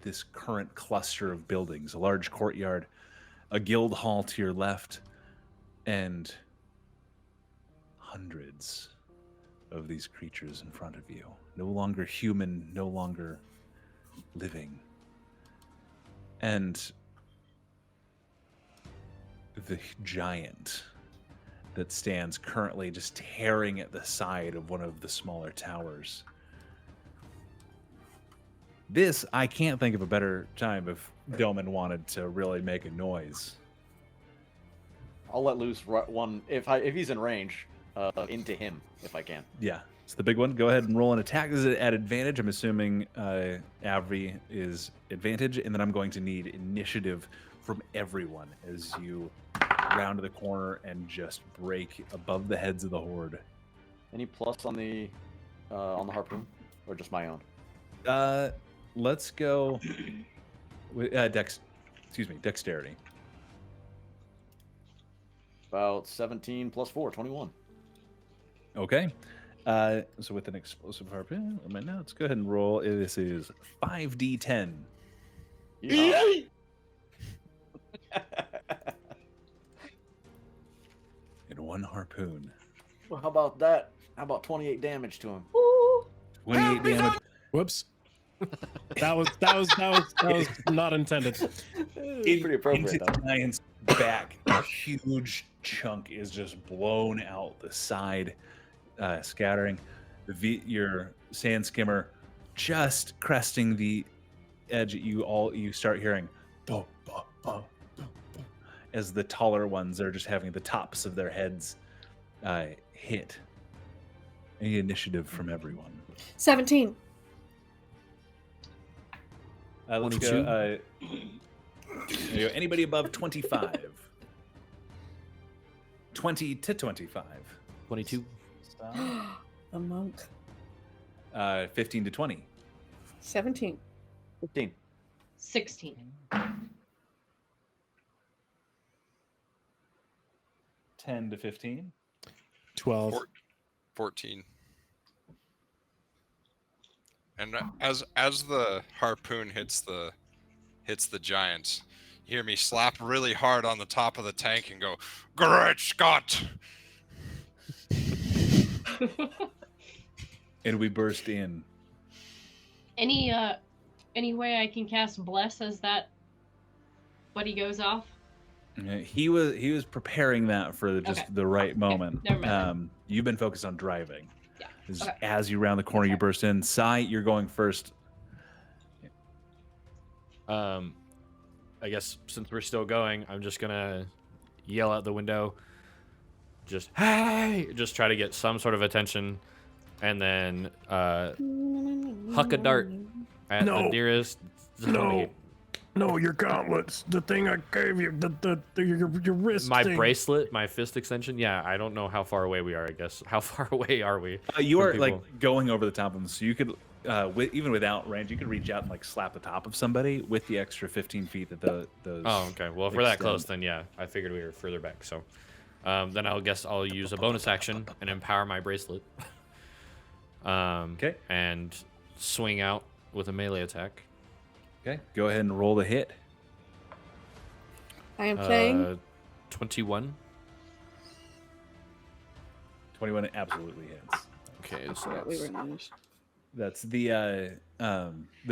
this current cluster of buildings. A large courtyard, a guild hall to your left, and hundreds of these creatures in front of you. No longer human, no longer living. And the giant that stands currently just tearing at the side of one of the smaller towers. I can't think of a better time if Doman wanted to really make a noise. I'll let loose one if he's in range into him if I can. Yeah, it's the big one. Go ahead and roll an attack. This is at advantage. I'm assuming Avery is advantage, and then I'm going to need initiative from everyone as you round the corner and just break above the heads of the horde. Any plus on the harpoon, or just my own? Let's go with dexterity. About 17 plus 4, 21. Okay. So with an explosive harpoon, my notes. Go ahead and roll. This is 5d10. Yeah. And one harpoon. Well, how about that? How about 28 damage to him? Ooh. 28 damage. Whoops. That was not intended. Pretty appropriate, Into though. the giant's back, a huge chunk is just blown out the side, scattering. Your sand skimmer just cresting the edge. You start hearing "Bo, bo, bo, bo, bo," as the taller ones are just having the tops of their heads hit. Any initiative from everyone? 17. Let's 22. go. There you go. Anybody above 25? 20 to 25. 22. A monk. 15 to 20. 17. 15. 16. 10 to 15. 12. 14. And as the harpoon hits the giant, you hear me slap really hard on the top of the tank and go, "Great Scott!" And we burst in. Any way I can cast bless as that buddy goes off? He was preparing that for just Okay. the right moment. Never mind. You've been focused on driving. Yeah. As- Okay. As you round the corner, you Okay. burst in. Sai, you're going first. I guess since we're still going, I'm just gonna yell out the window, just hey, just try to get some sort of attention, and then huck a dart at the No. nearest zombie. No, your gauntlets. The thing I gave you. Your wrist. My thing. bracelet, my fist extension. Yeah, I don't know how far away we are. I guess how far away are we? You from are people? like going over the top of them, so you could, even without range, you could reach out and like slap the top of somebody with the extra 15 feet that those. Oh, okay. Well, if we're that extend. close, then yeah, I figured we were further back. So, then I'll guess I'll use a bonus action and empower my bracelet. Okay. And swing out with a melee attack. Okay, go ahead and roll the hit. I am playing. 21. 21 absolutely hits. Okay, so Forgot we that's were nice. That's the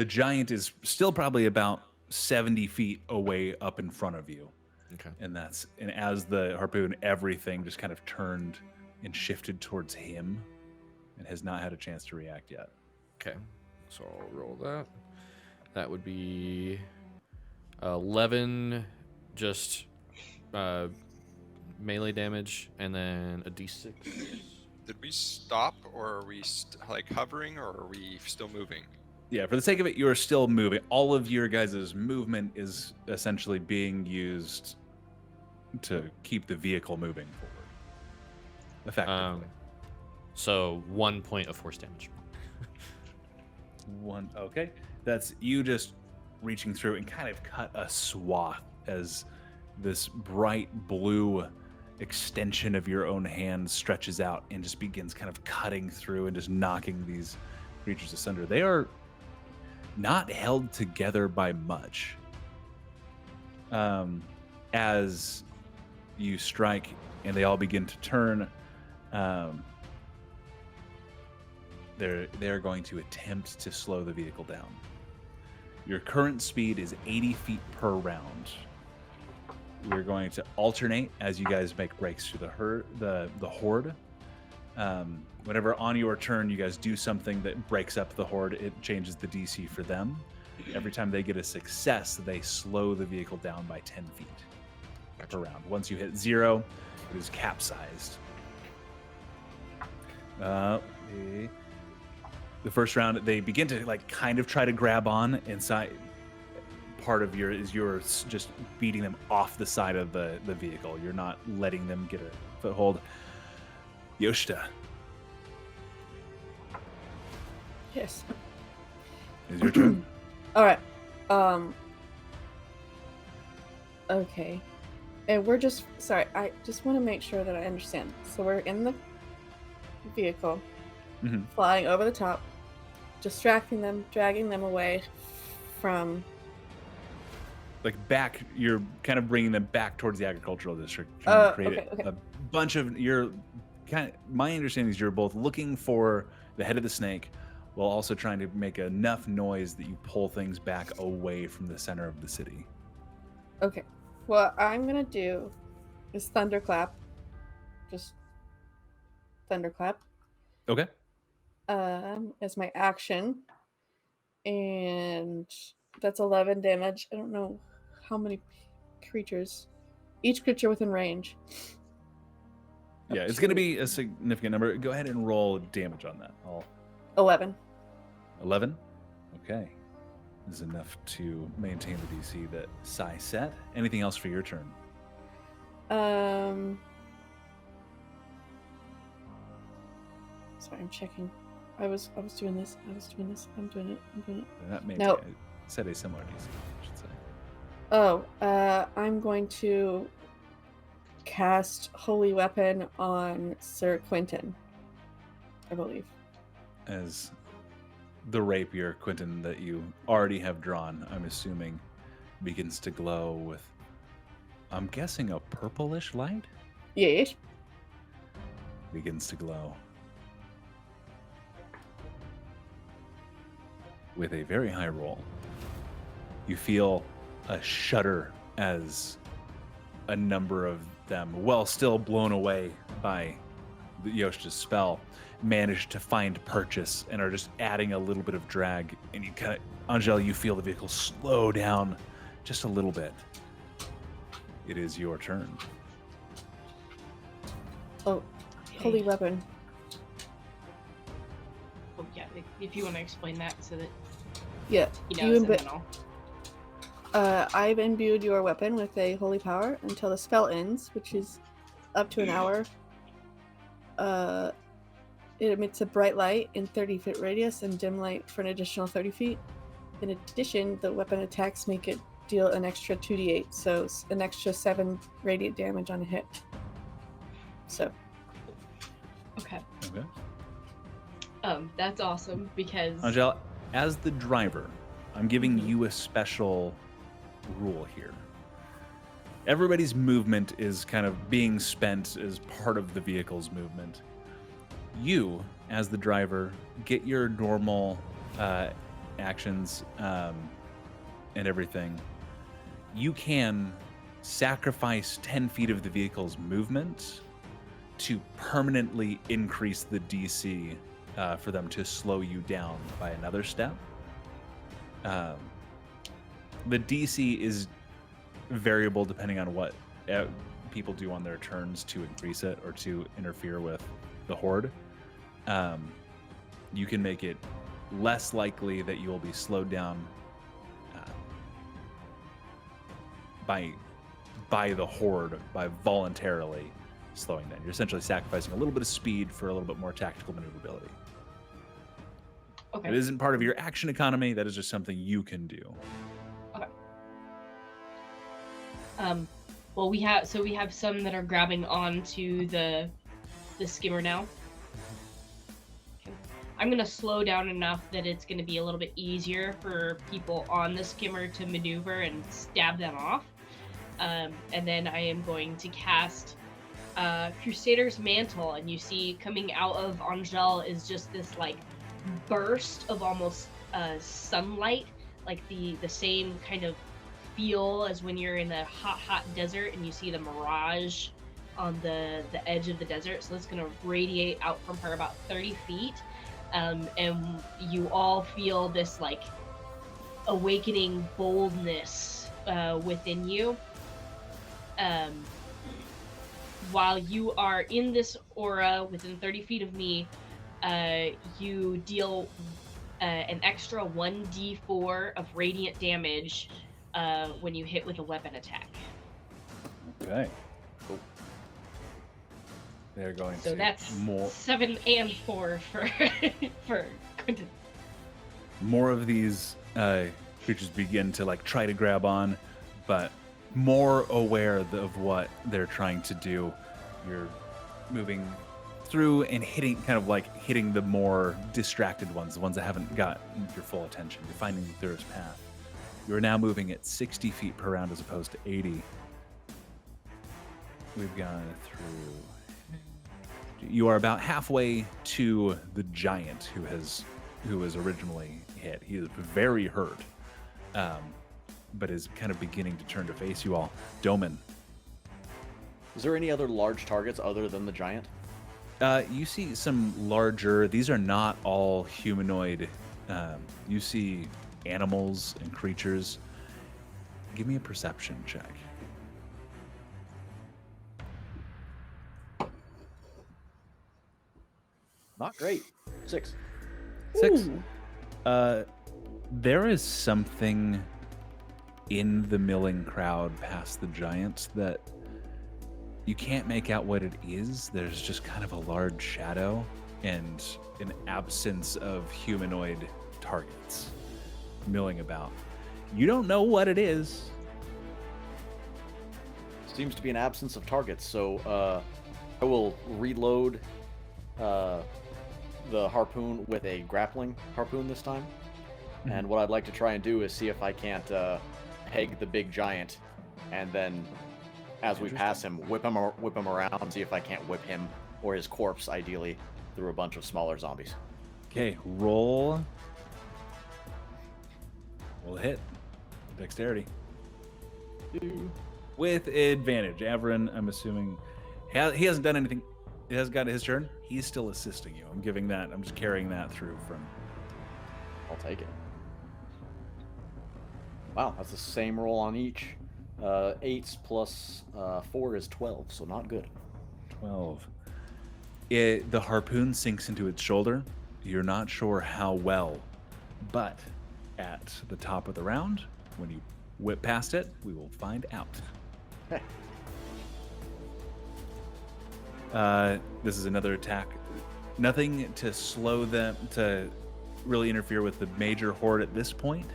giant is still probably about 70 feet away up in front of you. okay. And as the harpoon, everything just kind of turned and shifted towards him and has not had a chance to react yet. Okay, so I'll roll that. That would be 11, just melee damage, and then a d6. Did we stop, or are we like hovering, or are we still moving? Yeah, for the sake of it, you're still moving. All of your guys' movement is essentially being used to keep the vehicle moving forward. Effectively. So 1 point of force damage. One. Okay. That's you just reaching through and kind of cut a swath as this bright blue extension of your own hand stretches out and just begins kind of cutting through and just knocking these creatures asunder. They are not held together by much. As you strike and they all begin to turn, they're going to attempt to slow the vehicle down. Your current speed is 80 feet per round. We're going to alternate as you guys make breaks through the horde. Whenever on your turn you guys do something that breaks up the horde, it changes the DC for them. Every time they get a success, they slow the vehicle down by 10 feet per round. Once you hit 0, it is capsized. The first round, they begin to like kind of try to grab on inside. Part of you're just beating them off the side of the vehicle. You're not letting them get a foothold. Yoshida, Yes. is your turn. All right. Okay. And we're just sorry. I just want to make sure that I understand. So we're in the vehicle, Mhm. flying over the top, distracting them, dragging them away from. Like back, you're kind of bringing them back towards the agricultural district. Trying to create Okay. a bunch of my understanding is you're both looking for the head of the snake while also trying to make enough noise that you pull things back away from the center of the city. Okay. What I'm gonna do is thunderclap. Just thunderclap. Okay. As my action, and that's 11 damage. I don't know how many creatures. Each creature within range. Yeah, it's going to be a significant number. Go ahead and roll damage on that. 11. 11? Okay. This is enough to maintain the DC that Sai set. Anything else for your turn? Sorry, I'm checking. I was doing this. I'm doing it. That may No. set a similar DC, I should say. Oh, I'm going to cast Holy Weapon on Sir Quentin, I believe. As the rapier, Quentin, that you already have drawn, I'm assuming, begins to glow with, I'm guessing, a purplish light? Yes. Begins to glow. With a very high roll, you feel a shudder as a number of them, while still blown away by the Yoshta's spell, manage to find purchase and are just adding a little bit of drag. And you kind of, Angel, you feel the vehicle slow down just a little bit. It is your turn. Oh, Holy Weapon. Oh, yeah, if you want to explain that so that Yeah. he You knows, and imbi- then I'll... I've imbued your weapon with a holy power until the spell ends, which is up to an hour. It emits a bright light in 30-foot radius and dim light for an additional 30 feet. In addition, the weapon attacks make it deal an extra 2d8, so an extra 7 radiant damage on a hit. So, Okay. Okay. That's awesome because... Angel, as the driver, I'm giving you a special rule here. Everybody's movement is kind of being spent as part of the vehicle's movement. You, as the driver, get your normal actions and everything. You can sacrifice 10 feet of the vehicle's movement to permanently increase the DC for them to slow you down by another step. The DC is variable depending on what people do on their turns to increase it or to interfere with the horde. You can make it less likely that you will be slowed down by the horde by voluntarily slowing down. You're essentially sacrificing a little bit of speed for a little bit more tactical maneuverability. Okay. It isn't part of your action economy. That is just something you can do. Okay. Well, we have some that are grabbing onto the skimmer now. Okay. I'm gonna slow down enough that it's gonna be a little bit easier for people on the skimmer to maneuver and stab them off. And then I am going to cast Crusader's Mantle, and you see coming out of Angel is just this like burst of almost sunlight, like the same kind of feel as when you're in a hot desert and you see the mirage on the edge of the desert. So it's gonna radiate out from her about 30 feet, and you all feel this like awakening boldness within you. While you are in this aura within 30 feet of me, you deal an extra 1d4 of radiant damage when you hit with a weapon attack. Okay. Cool. They're going So to that's more 7 and 4 for for Quentin. more of these creatures begin to like try to grab on, but more aware of what they're trying to do. You're moving through and hitting the more distracted ones, the ones that haven't got your full attention. You're finding the clearest path. You're now moving at 60 feet per round as opposed to 80. We've gone through. You are about halfway to the giant who was originally hit. He is very hurt, but is kind of beginning to turn to face you all. Doman. Is there any other large targets other than the giant? You see some larger. These are not all humanoid. You see animals and creatures. Give me a perception check. Not great. 6. 6. Ooh. There is something in the milling crowd past the giants that you can't make out what it is. There's just kind of a large shadow. and an absence of humanoid targets milling about. You don't know what it is. Seems to be an absence of targets, so I will reload the harpoon with a grappling harpoon this time. And what I'd like to try and do is see if I can't peg the big giant, and then as we pass him, whip him around, and see if I can't whip him or his corpse, ideally, through a bunch of smaller zombies. Okay, roll. We'll hit. Dexterity. With advantage. Averin, I'm assuming, he hasn't done anything. He hasn't got his turn. He's still assisting you. I'm giving that. I'm just carrying that through from. I'll take it. Wow, that's the same roll on each. 8 plus 4 is 12, so not good. 12. The harpoon sinks into its shoulder. You're not sure how well, but at the top of the round, when you whip past it, we will find out. This is another attack. Nothing to slow them, to really interfere with the major horde at this point.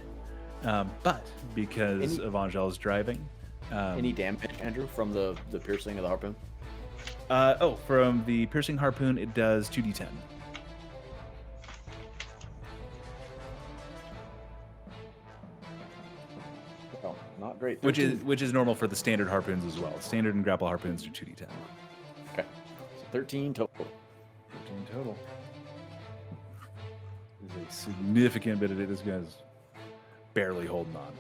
But because of Angel's driving. Any damage, Andrew, from the piercing of the harpoon? From the piercing harpoon, it does 2d10. Oh, not great. Which is normal for the standard harpoons as well. Standard and grapple harpoons do 2d10. Okay. So 13 total. 13 total. There's a significant bit of it. This guy's barely holding on.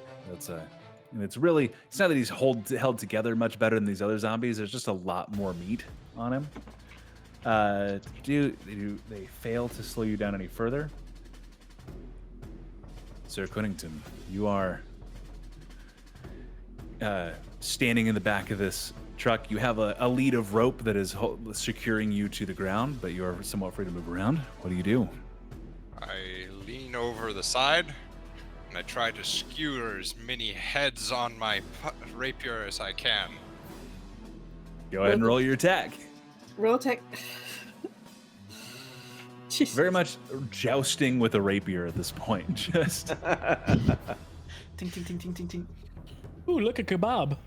And it's not that he's held together much better than these other zombies. There's just a lot more meat on him. They fail to slow you down any further. Sir Quinnington, you are standing in the back of this truck. You have a lead of rope that is securing you to the ground, but you are somewhat free to move around. What do you do? I lean over the side, and I try to skewer as many heads on my rapier as I can. Go ahead and roll your attack. Roll attack. Jesus. Very much jousting with a rapier at this point. Just Ting, ting, ting, ting, ting, ting. Ooh, look at kebab.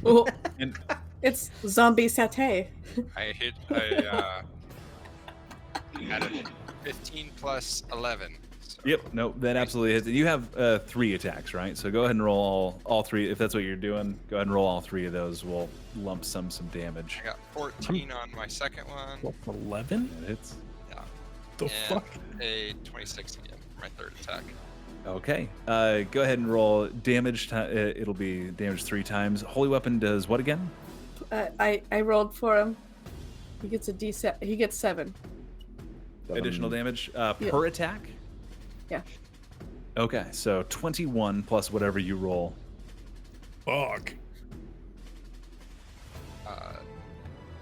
Oh, and it's zombie satay. I added 15 plus 11. So yep, no, that absolutely hits. You have 3 attacks, right? So go ahead and roll all 3. If that's what you're doing, go ahead and roll all 3 of those. We'll lump some damage. I got 14 on my second one. What, 11? That hits. Yeah. The And fuck? a 26 again for my third attack. Okay. Go ahead and roll damage. It'll be damage 3 times. Holy weapon does what again? I rolled for him. He gets a D7. He gets 7. Additional damage per attack? Yeah. Okay, so 21 plus whatever you roll. Fuck.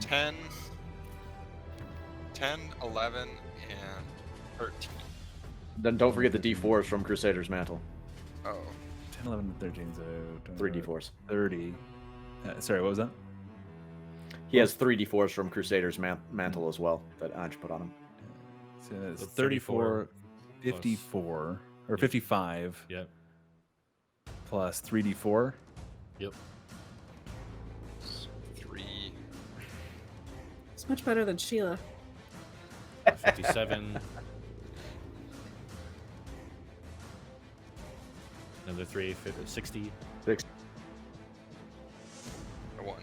10, 11, and 13. Then don't forget the D4s from Crusader's Mantle. Oh, 10, 11, 13, so 3 D4s. 30. Sorry, what was that? He has 3 D4s from Crusader's Mantle as well that Anj put on him. So that's So 34, 34 54, or 55 Yep. plus 3d4. Yep. 3. It's much better than Sheila. 57. Another 3, 60. 6. 1.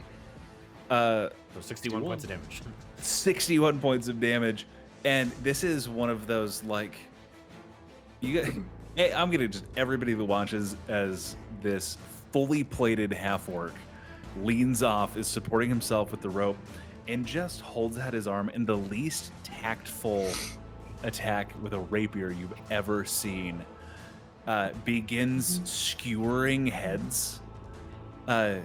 So 61 points of damage. 61 points of damage. And this is one of those, like, hey, I'm gonna just, everybody that watches as this fully plated half-orc leans off, is supporting himself with the rope, and just holds out his arm in the least tactful attack with a rapier you've ever seen. Begins skewering heads to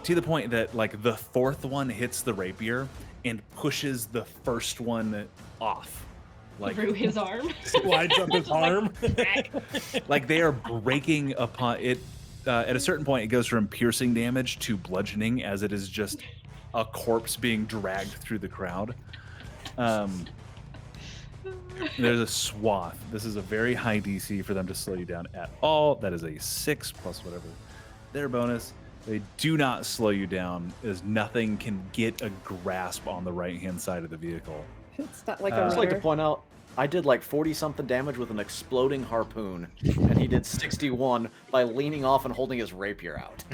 the point that, like, the 4th one hits the rapier and pushes the first one off. Like, through his arm. Slides up his Just like, arm. crack. like they are breaking upon it. At a certain point, it goes from piercing damage to bludgeoning, as it is just a corpse being dragged through the crowd. There's a swath. This is a very high DC for them to slow you down at all. That is a 6 plus whatever their bonus. They do not slow you down, as nothing can get a grasp on the right-hand side of the vehicle. It's not like I'd a just like to rudder. point out, I did like 40-something damage with an exploding harpoon, and he did 61 by leaning off and holding his rapier out.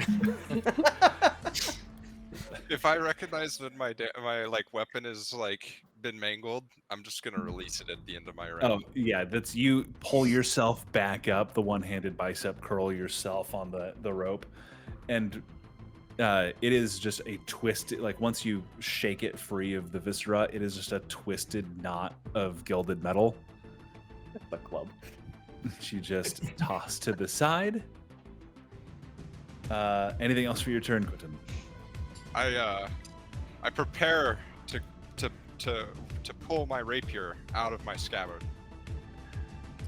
If I recognize that my weapon is like been mangled, I'm just gonna release it at the end of my round. Oh, yeah, that's you pull yourself back up, the one-handed bicep curl yourself on the rope, and it is just a twist. Like, once you shake it free of the viscera, it is just a twisted knot of gilded metal. The club. She just tossed to the side. Anything else for your turn, Quentin? I prepare to pull my rapier out of my scabbard.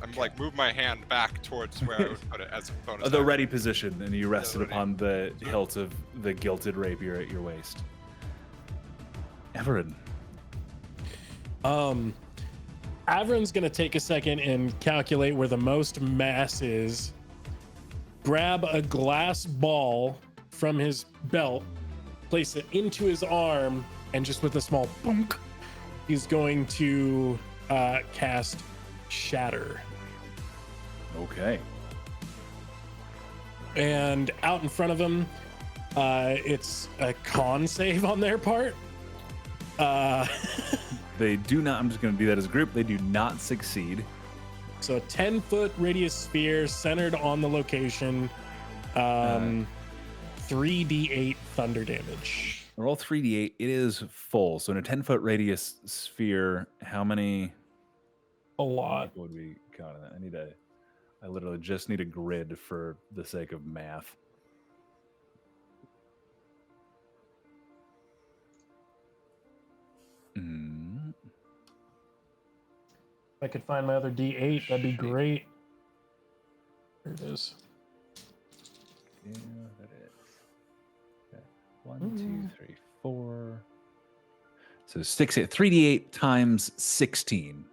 I'm like move my hand back towards where I would put it as a bonus. The action. ready position, and you rested ready. upon the hilt of the gilded rapier at your waist. Everin. Avron's gonna take a second and calculate where the most mass is. Grab a glass ball from his belt, place it into his arm, and just with a small boonk, he's going to cast Shatter. Okay. And out in front of him, it's a con save on their part. They do not, I'm just going to do that as a group. They do not succeed. So a 10-foot radius sphere centered on the location. 3d8 thunder damage. Roll 3d8. It is full. So in a 10-foot radius sphere, how many A lot. would we count on that? I literally just need a grid for the sake of math. If I could find my other d8, that'd be great. There it is. Yeah, that is. Okay. 1, 2, 3, 4. So 3d8 times 16.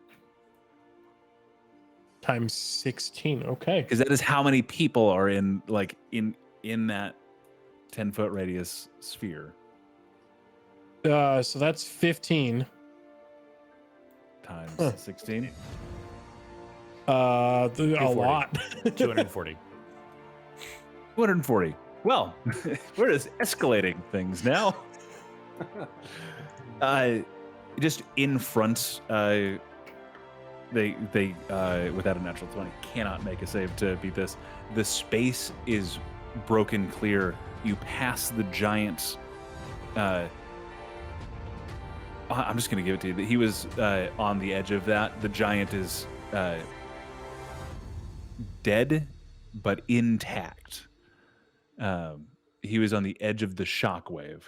Times 16. Okay. Because that is how many people are in that 10-foot radius sphere. So that's 15. Times 16. A 240. lot. 240. 240. Well, we're just escalating things now. Just in front, they without a natural 20 cannot make a save to beat this. The space is broken clear. You pass the giant. I'm just gonna give it to you. He was on the edge of that. The giant is dead, but intact. He was on the edge of the shockwave,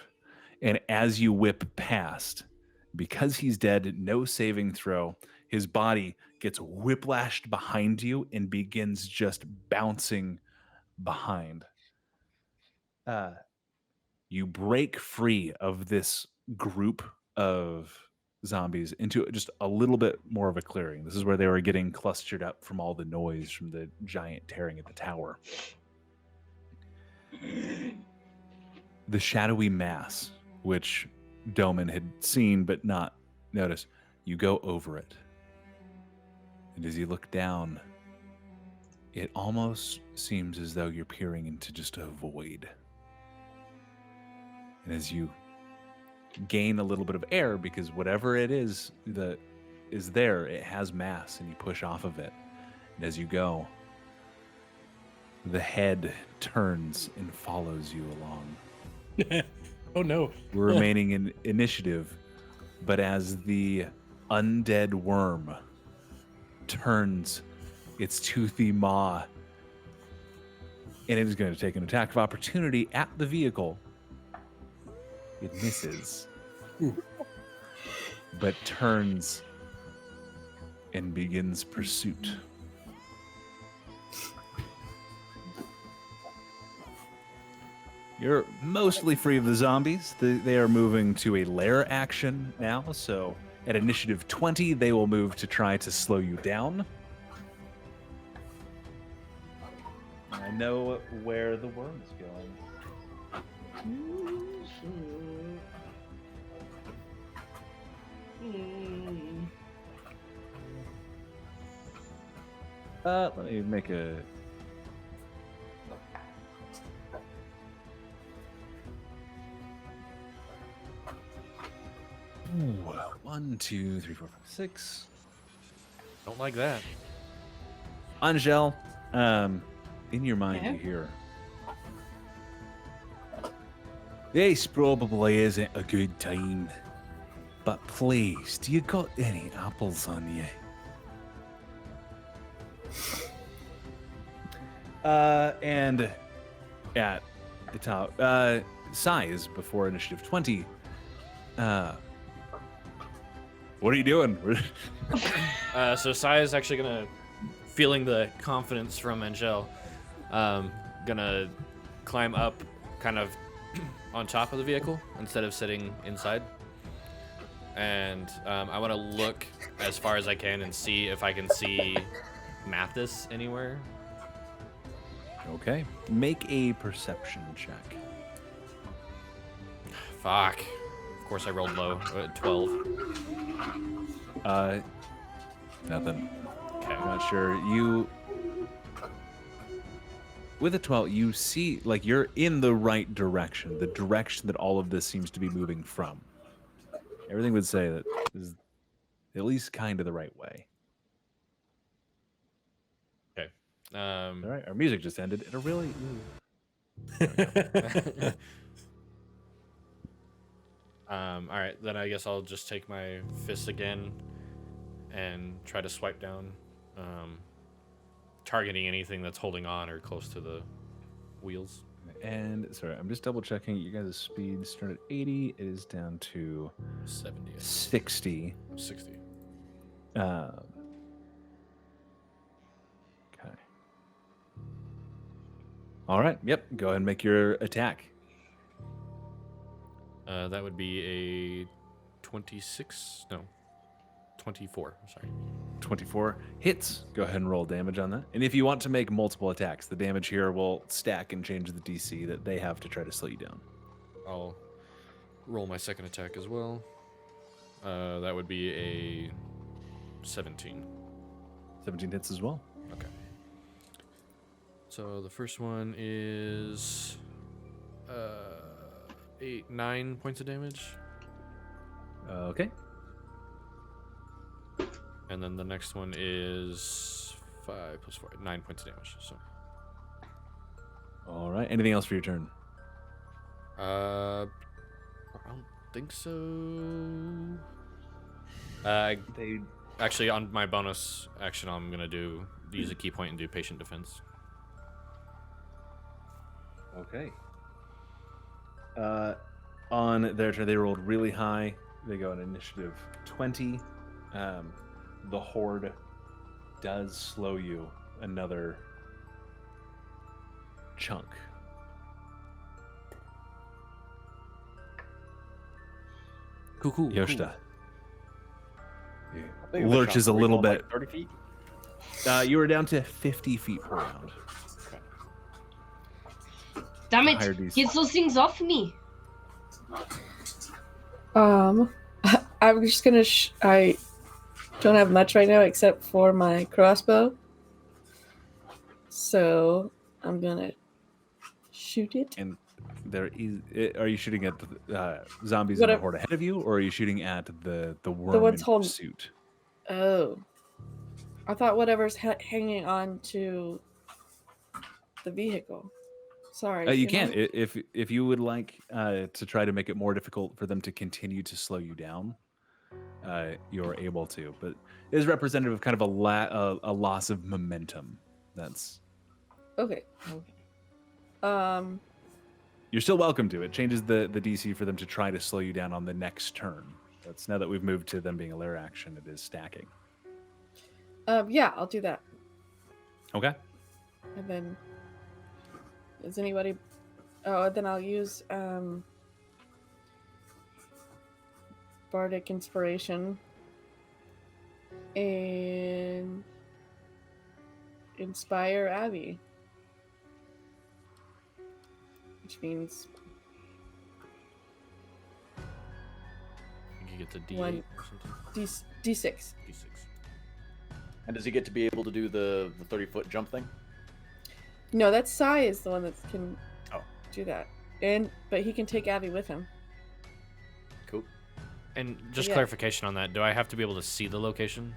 and as you whip past, because he's dead, no saving throw. His body gets whiplashed behind you and begins just bouncing behind. You break free of this group of zombies into just a little bit more of a clearing. This is where they were getting clustered up from all the noise from the giant tearing at the tower. The shadowy mass, which Doman had seen but not noticed, you go over it. And as you look down, it almost seems as though you're peering into just a void. And as you gain a little bit of air, because whatever it is that is there, it has mass, and you push off of it. And as you go, the head turns and follows you along. Oh no. We're remaining in initiative, but as the undead worm turns its toothy maw, and it is going to take an attack of opportunity at the vehicle, it misses, but turns and begins pursuit. You're mostly free of the zombies. They are moving to a lair action now, so At initiative 20, they will move to try to slow you down. I know where the worm's going. Let me make a... Ooh, 1, 2, 3, 4, 5, 6. Don't like that. Angel, in your mind Yeah? you hear, this probably isn't a good time, but please, do you got any apples on you? And at the top, size before initiative 20. What are you doing? So Sai is actually gonna, feeling the confidence from Angel, gonna climb up kind of on top of the vehicle instead of sitting inside. And I want to look as far as I can and see if I can see Mathis anywhere. Okay. Make a perception check. Fuck. Of course I rolled low, 12. Nothing. Okay. I'm not sure. You, with a 12, you see, like, you're in the right direction, the direction that all of this seems to be moving from. Everything would say that is at least kind of the right way. Okay. All right, our music just ended. It really. All right, then I guess I'll just take my fist again and try to swipe down, targeting anything that's holding on or close to the wheels. And sorry, I'm just double checking. You guys' speed started at 80. It is down to 70. 60. 60. Okay. All right. Yep. Go ahead and make your attack. That would be a 26. No, 24. Sorry. 24 hits. Go ahead and roll damage on that. And if you want to make multiple attacks, the damage here will stack and change the DC that they have to try to slow you down. I'll roll my second attack as well. That would be a 17. 17 hits as well. Okay. So the first one is 9 points of damage. Okay. And then the next one is 5 plus 4, 9 points of damage. So, All right. Anything else for your turn? I don't think so. They Actually, on my bonus action, I'm gonna use a key point and do patient defense. Okay. On their turn, they rolled really high. They go in initiative 20. The horde does slow you another chunk. Cool. Yoshida. I think it was Lurches a shot. little We going, bit. like 30 feet? You were down to 50 feet per round. Damn Higher it! DC. Get those things off me! I'm just gonna. I don't have much right now except for my crossbow, so I'm gonna shoot it. And there is. Are you shooting at the zombies in Whatever. the horde ahead of you, or are you shooting at the worm The ones in holding- pursuit? Oh, I thought whatever's hanging on to the vehicle. Sorry. You know? can if you would like to try to make it more difficult for them to continue to slow you down. You're able to, but it is representative of kind of a loss of momentum. That's Okay. you're still welcome to. It changes the DC for them to try to slow you down on the next turn. That's now that we've moved to them being a lair action. It is stacking. Yeah, I'll do that. Okay. And then, is anybody? Oh, then I'll use Bardic Inspiration and inspire Abby, which means You get the D8 One. or something. D6. D6. And does he get to be able to do the 30-foot jump thing? No, that's Sai is the one that can Oh. do that, but he can take Abby with him. Cool. And just Yeah. clarification on that, do I have to be able to see the location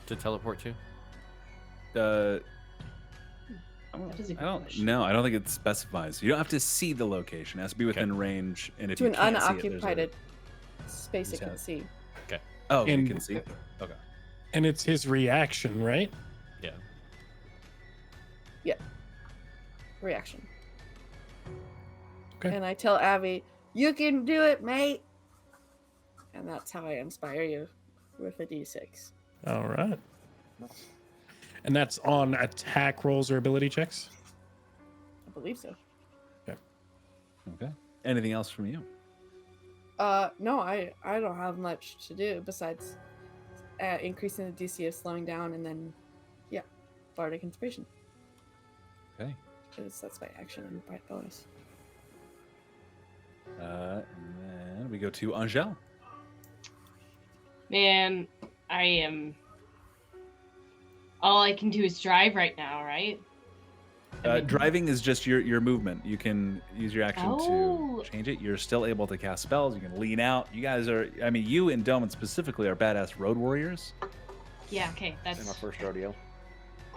to teleport to? I That is a good don't question. know. I don't think it specifies. You don't have to see the location. It has to be within range. And if To you an can't see it, unoccupied there's space it Just can have- see. Oh, you And- can see. Okay. And it's his reaction, right? Yeah. Reaction. Okay. And I tell Abby, "You can do it, mate." And that's how I inspire you with a D6. All right. And that's on attack rolls or ability checks? I believe so. Okay. Anything else from you? No, I don't have much to do besides increasing the DC of slowing down, and then, yeah, bardic inspiration. Okay. That's my action and my bonus. And then we go to Angel. Man, I am. All I can do is drive right now, right? I mean- Driving is just your movement. You can use your action Oh. to change it. You're still able to cast spells. You can lean out. You guys are, I mean, you and Doman specifically are badass road warriors. Yeah, okay, In my that's first rodeo.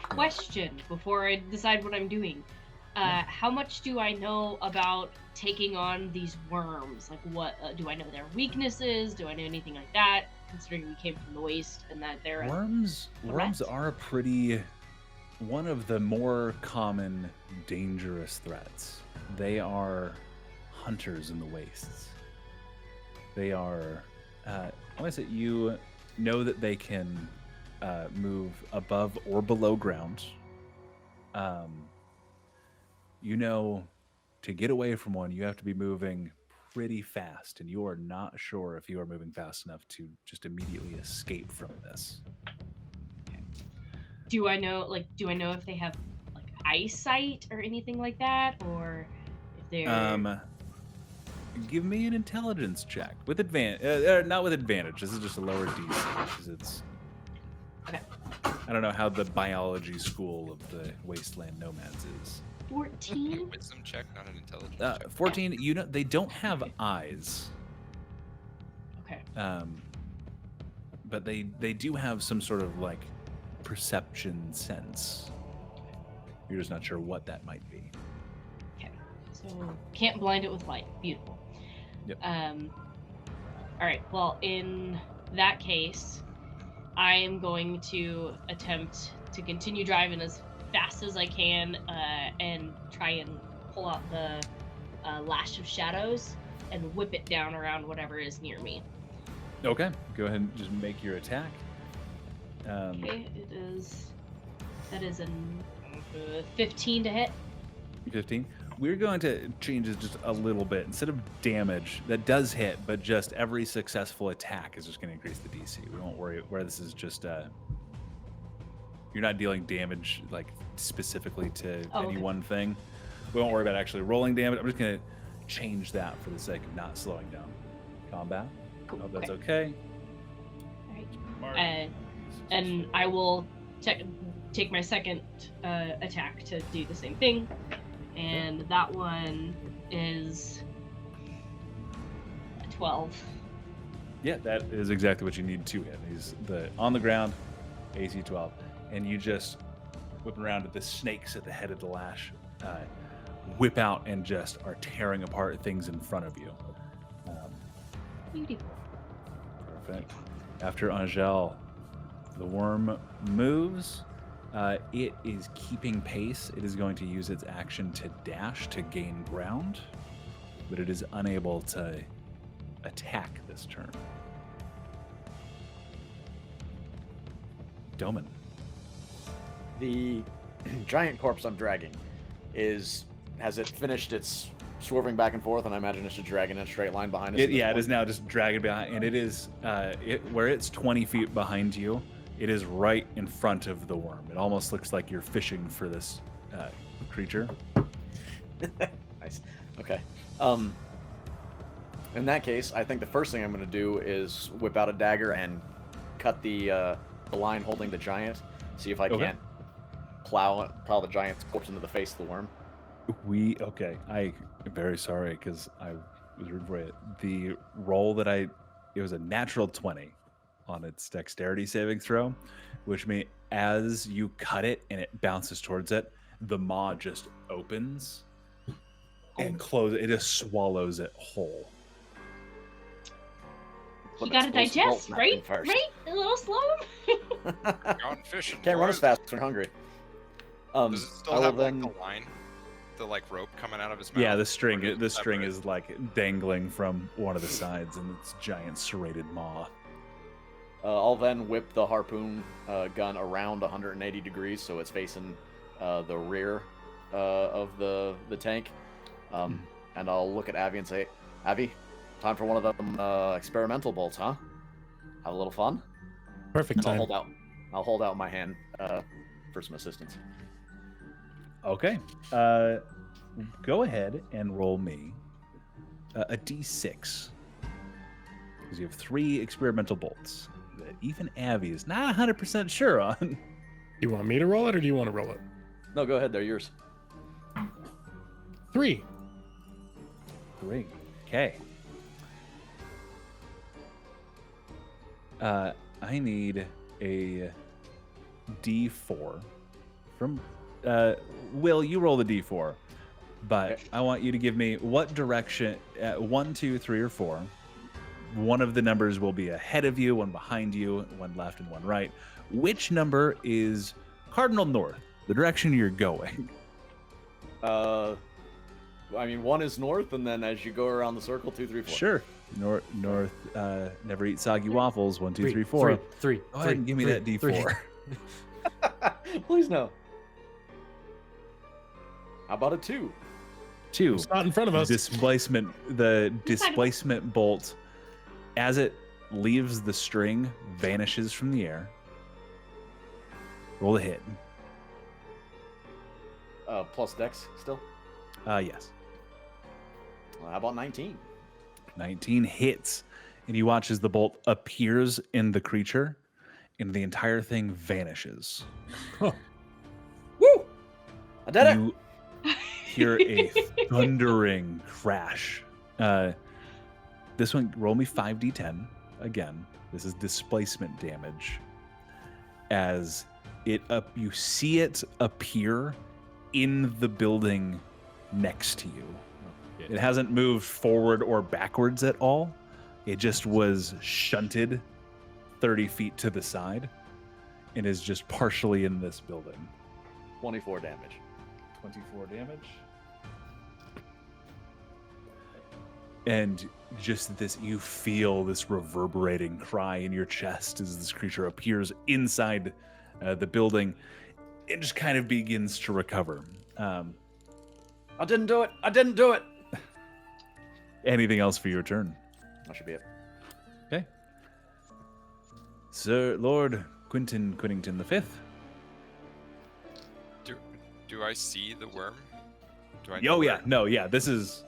question before I decide what I'm doing. How much do I know about taking on these worms? Like, what do I know their weaknesses? Do I know anything like that? Considering we came from the waste and that they're Worms threat? are one of the more common dangerous threats. They are hunters in the wastes. They are unless that you know that they can move above or below ground. You know, to get away from one, you have to be moving pretty fast, and you are not sure if you are moving fast enough to just immediately escape from this. Do I know if they have like eyesight or anything like that, or if they're Give me an intelligence check with advantage. Not with advantage. This is just a lower DC because it's. Okay. I don't know how the biology school of the Wasteland Nomads is. 14? Wisdom check, not an intelligence check. 14. You know they don't have eyes, Okay. but they do have some sort of like perception sense. You're just not sure what that might be. Okay. So can't blind it with light. Beautiful. Yep. All right. Well, in that case, I am going to attempt to continue driving as fast as I can and try and pull out the lash of shadows and whip it down around whatever is near me. Okay. Go ahead and just make your attack. Okay. That is a 15 to hit. 15. We're going to change it just a little bit. Instead of damage, that does hit, but just every successful attack is just going to increase the DC. We won't worry where this is just you're not dealing damage like specifically to any okay. one thing. We won't worry about actually rolling damage. I'm just going to change that for the sake of not slowing down combat. Cool. Hope that's Okay. okay. All right. And I will take my second attack to do the same thing, and that one is 12. Yeah, that is exactly what you need to hit. He's on the ground, AC 12, and you just whip around at the snakes at the head of the lash, whip out and just are tearing apart things in front of you. Beautiful. Perfect. After Angel, the worm moves. It is keeping pace. It is going to use its action to dash to gain ground, but it is unable to attack this turn. Doman. The giant corpse I'm dragging has it finished its swerving back and forth, and I imagine it's just dragging in a straight line behind us. It is now just dragging behind, and it is where it's 20 feet behind you. It is right in front of the worm. It almost looks like you're fishing for this creature. Nice. Okay. In that case, I think the first thing I'm going to do is whip out a dagger and cut the line holding the giant. See if I can't plow the giant's corpse into the face of the worm. I'm very sorry because I was rude for it. The roll that it was a natural 20 on its dexterity saving throw, which means as you cut it and it bounces towards it, the maw just opens and closes. It just swallows it whole. You gotta digest, right? Right? A little slow. Gone fishing. Can't run as boys. fast when you're hungry. Does it I still will have then. like the line, the like rope coming out of his mouth? Yeah, the Or string is it separate? is like dangling from one of the sides in its giant serrated maw. I'll then whip the harpoon gun around 180 degrees, so it's facing the rear of the tank. And I'll look at Avi and say, "Avi, time for one of them experimental bolts, huh? Have a little fun." Perfect And time. I'll hold out my hand for some assistance. Okay. Go ahead and roll me a d6. Because you have 3 experimental bolts that even Avi is not 100% sure on. Do you want me to roll it or do you want to roll it? No, go ahead. They're yours. 3. 3. Okay. I need a d4 from Will. You roll the d4, but Okay. I want you to give me what direction. 1, 2, 3, or 4. One of the numbers will be ahead of you, one behind you, one left, and one right. Which number is cardinal north, the direction you're going? I mean, 1 is north, and then as you go around the circle, 2, 3, 4. Sure. North. Never eat soggy waffles. 1, 2, 3, 4. Three. Go ahead and give me that d4. Please no. How about a 2? 2. It's not in front of us. The displacement bolt, as it leaves the string, vanishes from the air. Roll a hit. Plus dex still? Yes. How about 19? 19 hits, and you watch as the bolt appears in the creature, and the entire thing vanishes. Woo! I did it! You hear a thundering crash. This one, roll me 5d10. Again, this is displacement damage. As you see it appear in the building next to you. It hasn't moved forward or backwards at all. It just was shunted 30 feet to the side and is just partially in this building. 24 damage. 24 damage. And just this, you feel this reverberating cry in your chest as this creature appears inside the building and just kind of begins to recover. I didn't do it! I didn't do it! Anything else for your turn? That should be it. Okay. Sir Lord Quentin Quinnington V. Do I see the worm? Do I? Oh yeah, no, yeah. This is,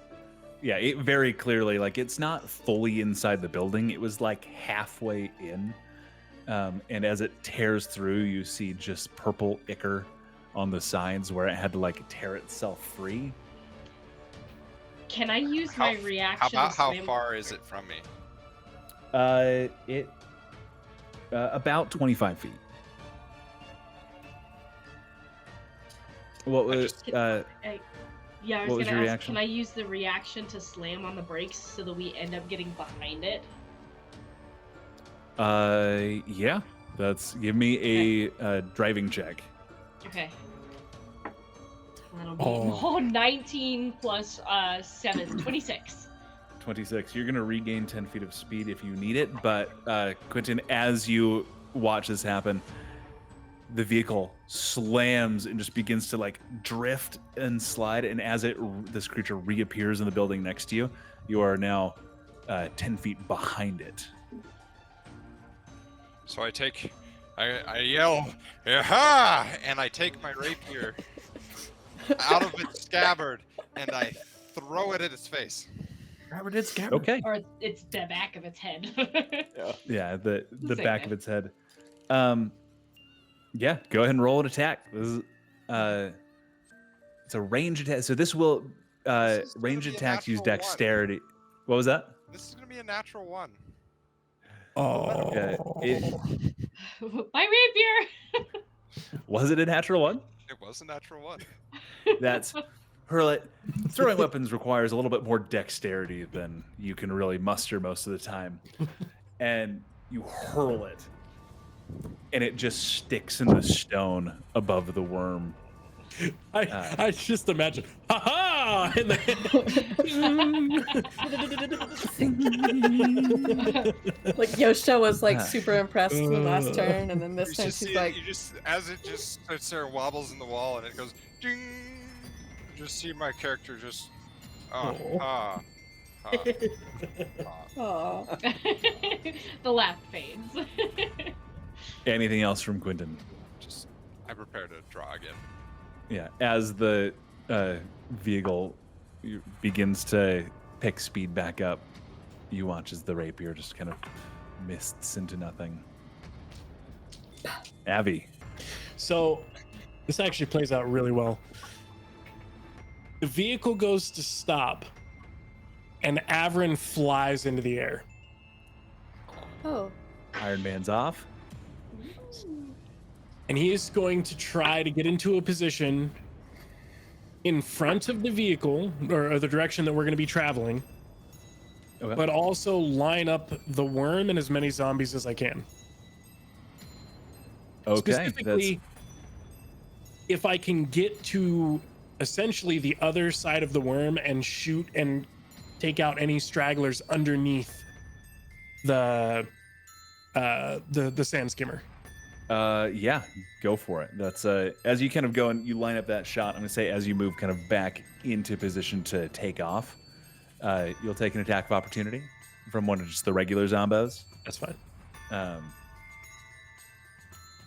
yeah. It very clearly, like, it's not fully inside the building. It was like halfway in, and as it tears through, you see just purple ichor on the sides where it had to like tear itself free. Can I use my reaction? How about to how swim? far is it from me? About 25 feet. What was Yeah, I what was was your gonna ask, reaction? can I use the reaction to slam on the brakes so that we end up getting behind it? Yeah. Give me a driving check. Okay. That'll be 19 plus 7, 26. 26. You're gonna regain 10 feet of speed if you need it, but Quentin, as you watch this happen, the vehicle slams and just begins to like drift and slide. And as this creature reappears in the building next to you, you are now 10 feet behind it. So I yell, "Aha!" and I take my rapier out of its scabbard and I throw it at its face. Okay. Or it's the back of its head. Yeah, the Same back thing. of its head. Yeah, go ahead and roll an attack. This is, it's a range attack. So this will This is gonna range be a attacks use natural one. dexterity. What was that? This is gonna be a natural one. Oh. My rapier. Was it a natural one? It was a natural one. That's throwing weapons requires a little bit more dexterity than you can really muster most of the time. And you hurl it, and it just sticks in the stone above the worm. I just imagine, ha-ha! And Like Yosha was like Ah. super impressed in the last turn, and then this You time just she's see like, it, as it just sits there and wobbles in the wall and it goes ding. You just see my character just "Aw." The laugh fades. Anything else from Quentin? just I prepare to draw again. Yeah, as the vehicle begins to pick speed back up, you watch as the rapier just kind of mists into nothing. Abby. So this actually plays out really well. The vehicle goes to stop, and Avrin flies into the air. "Oh, Iron Man's off. And he is going to try to get into a position in front of the vehicle, or the direction that we're going to be traveling, Okay. but also line up the worm and as many zombies as I can. Okay. Specifically, if I can get to essentially the other side of the worm and shoot and take out any stragglers underneath the sand skimmer. Yeah, go for it. That's as you kind of go and you line up that shot. I'm gonna say as you move kind of back into position to take off, you'll take an attack of opportunity from one of just the regular zombos. That's fine. Um,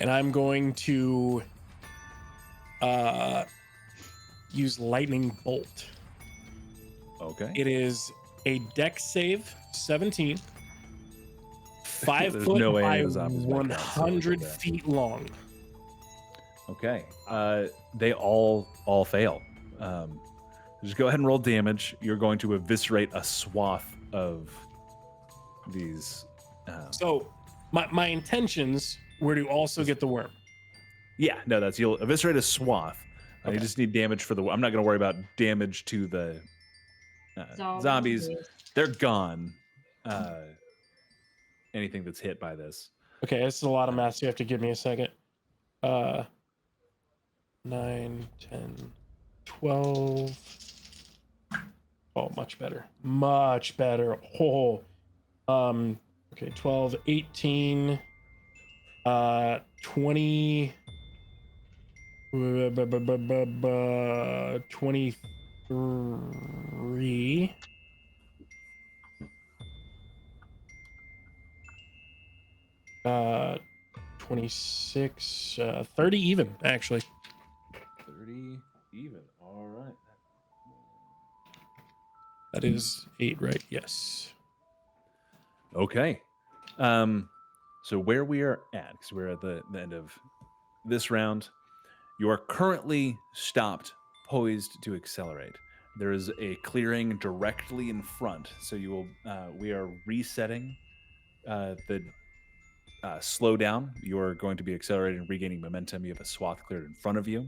And I'm going to use lightning bolt. okay. It is a dex save 17, 5 There's foot no way by any of the zombies make that, so we'll go 100 there. feet long. Okay. They all fail. Just go ahead and roll damage. You're going to eviscerate a swath of these. So my intentions were to also get the worm. Yeah, no, you'll eviscerate a swath. You Okay. just need damage for the. I'm not going to worry about damage to the zombies. They're gone. Anything that's hit by this. Okay, this is a lot of math, so you have to give me a second. 9, 10, 12. Oh, much better. Much better. Oh. Okay, 12, 18, 20, 23. 26, 30 even, actually. 30 even. All right. That is 8, right? Yes. Okay. So where we are at, because we're at the end of this round, you are currently stopped, poised to accelerate. There is a clearing directly in front, so you will. We are resetting the slowdown. You are going to be accelerating and regaining momentum. You have a swath cleared in front of you.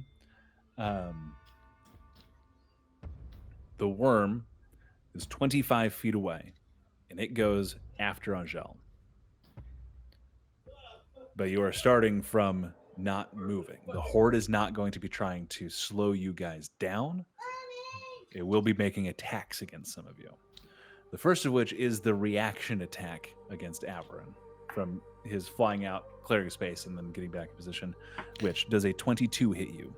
The worm is 25 feet away, and it goes after Angel. But you are starting from not moving. The horde is not going to be trying to slow you guys down. It will be making attacks against some of you. The first of which is the reaction attack against Averin. from his flying out, clearing space, and then getting back in position. Which does a 22 hit you?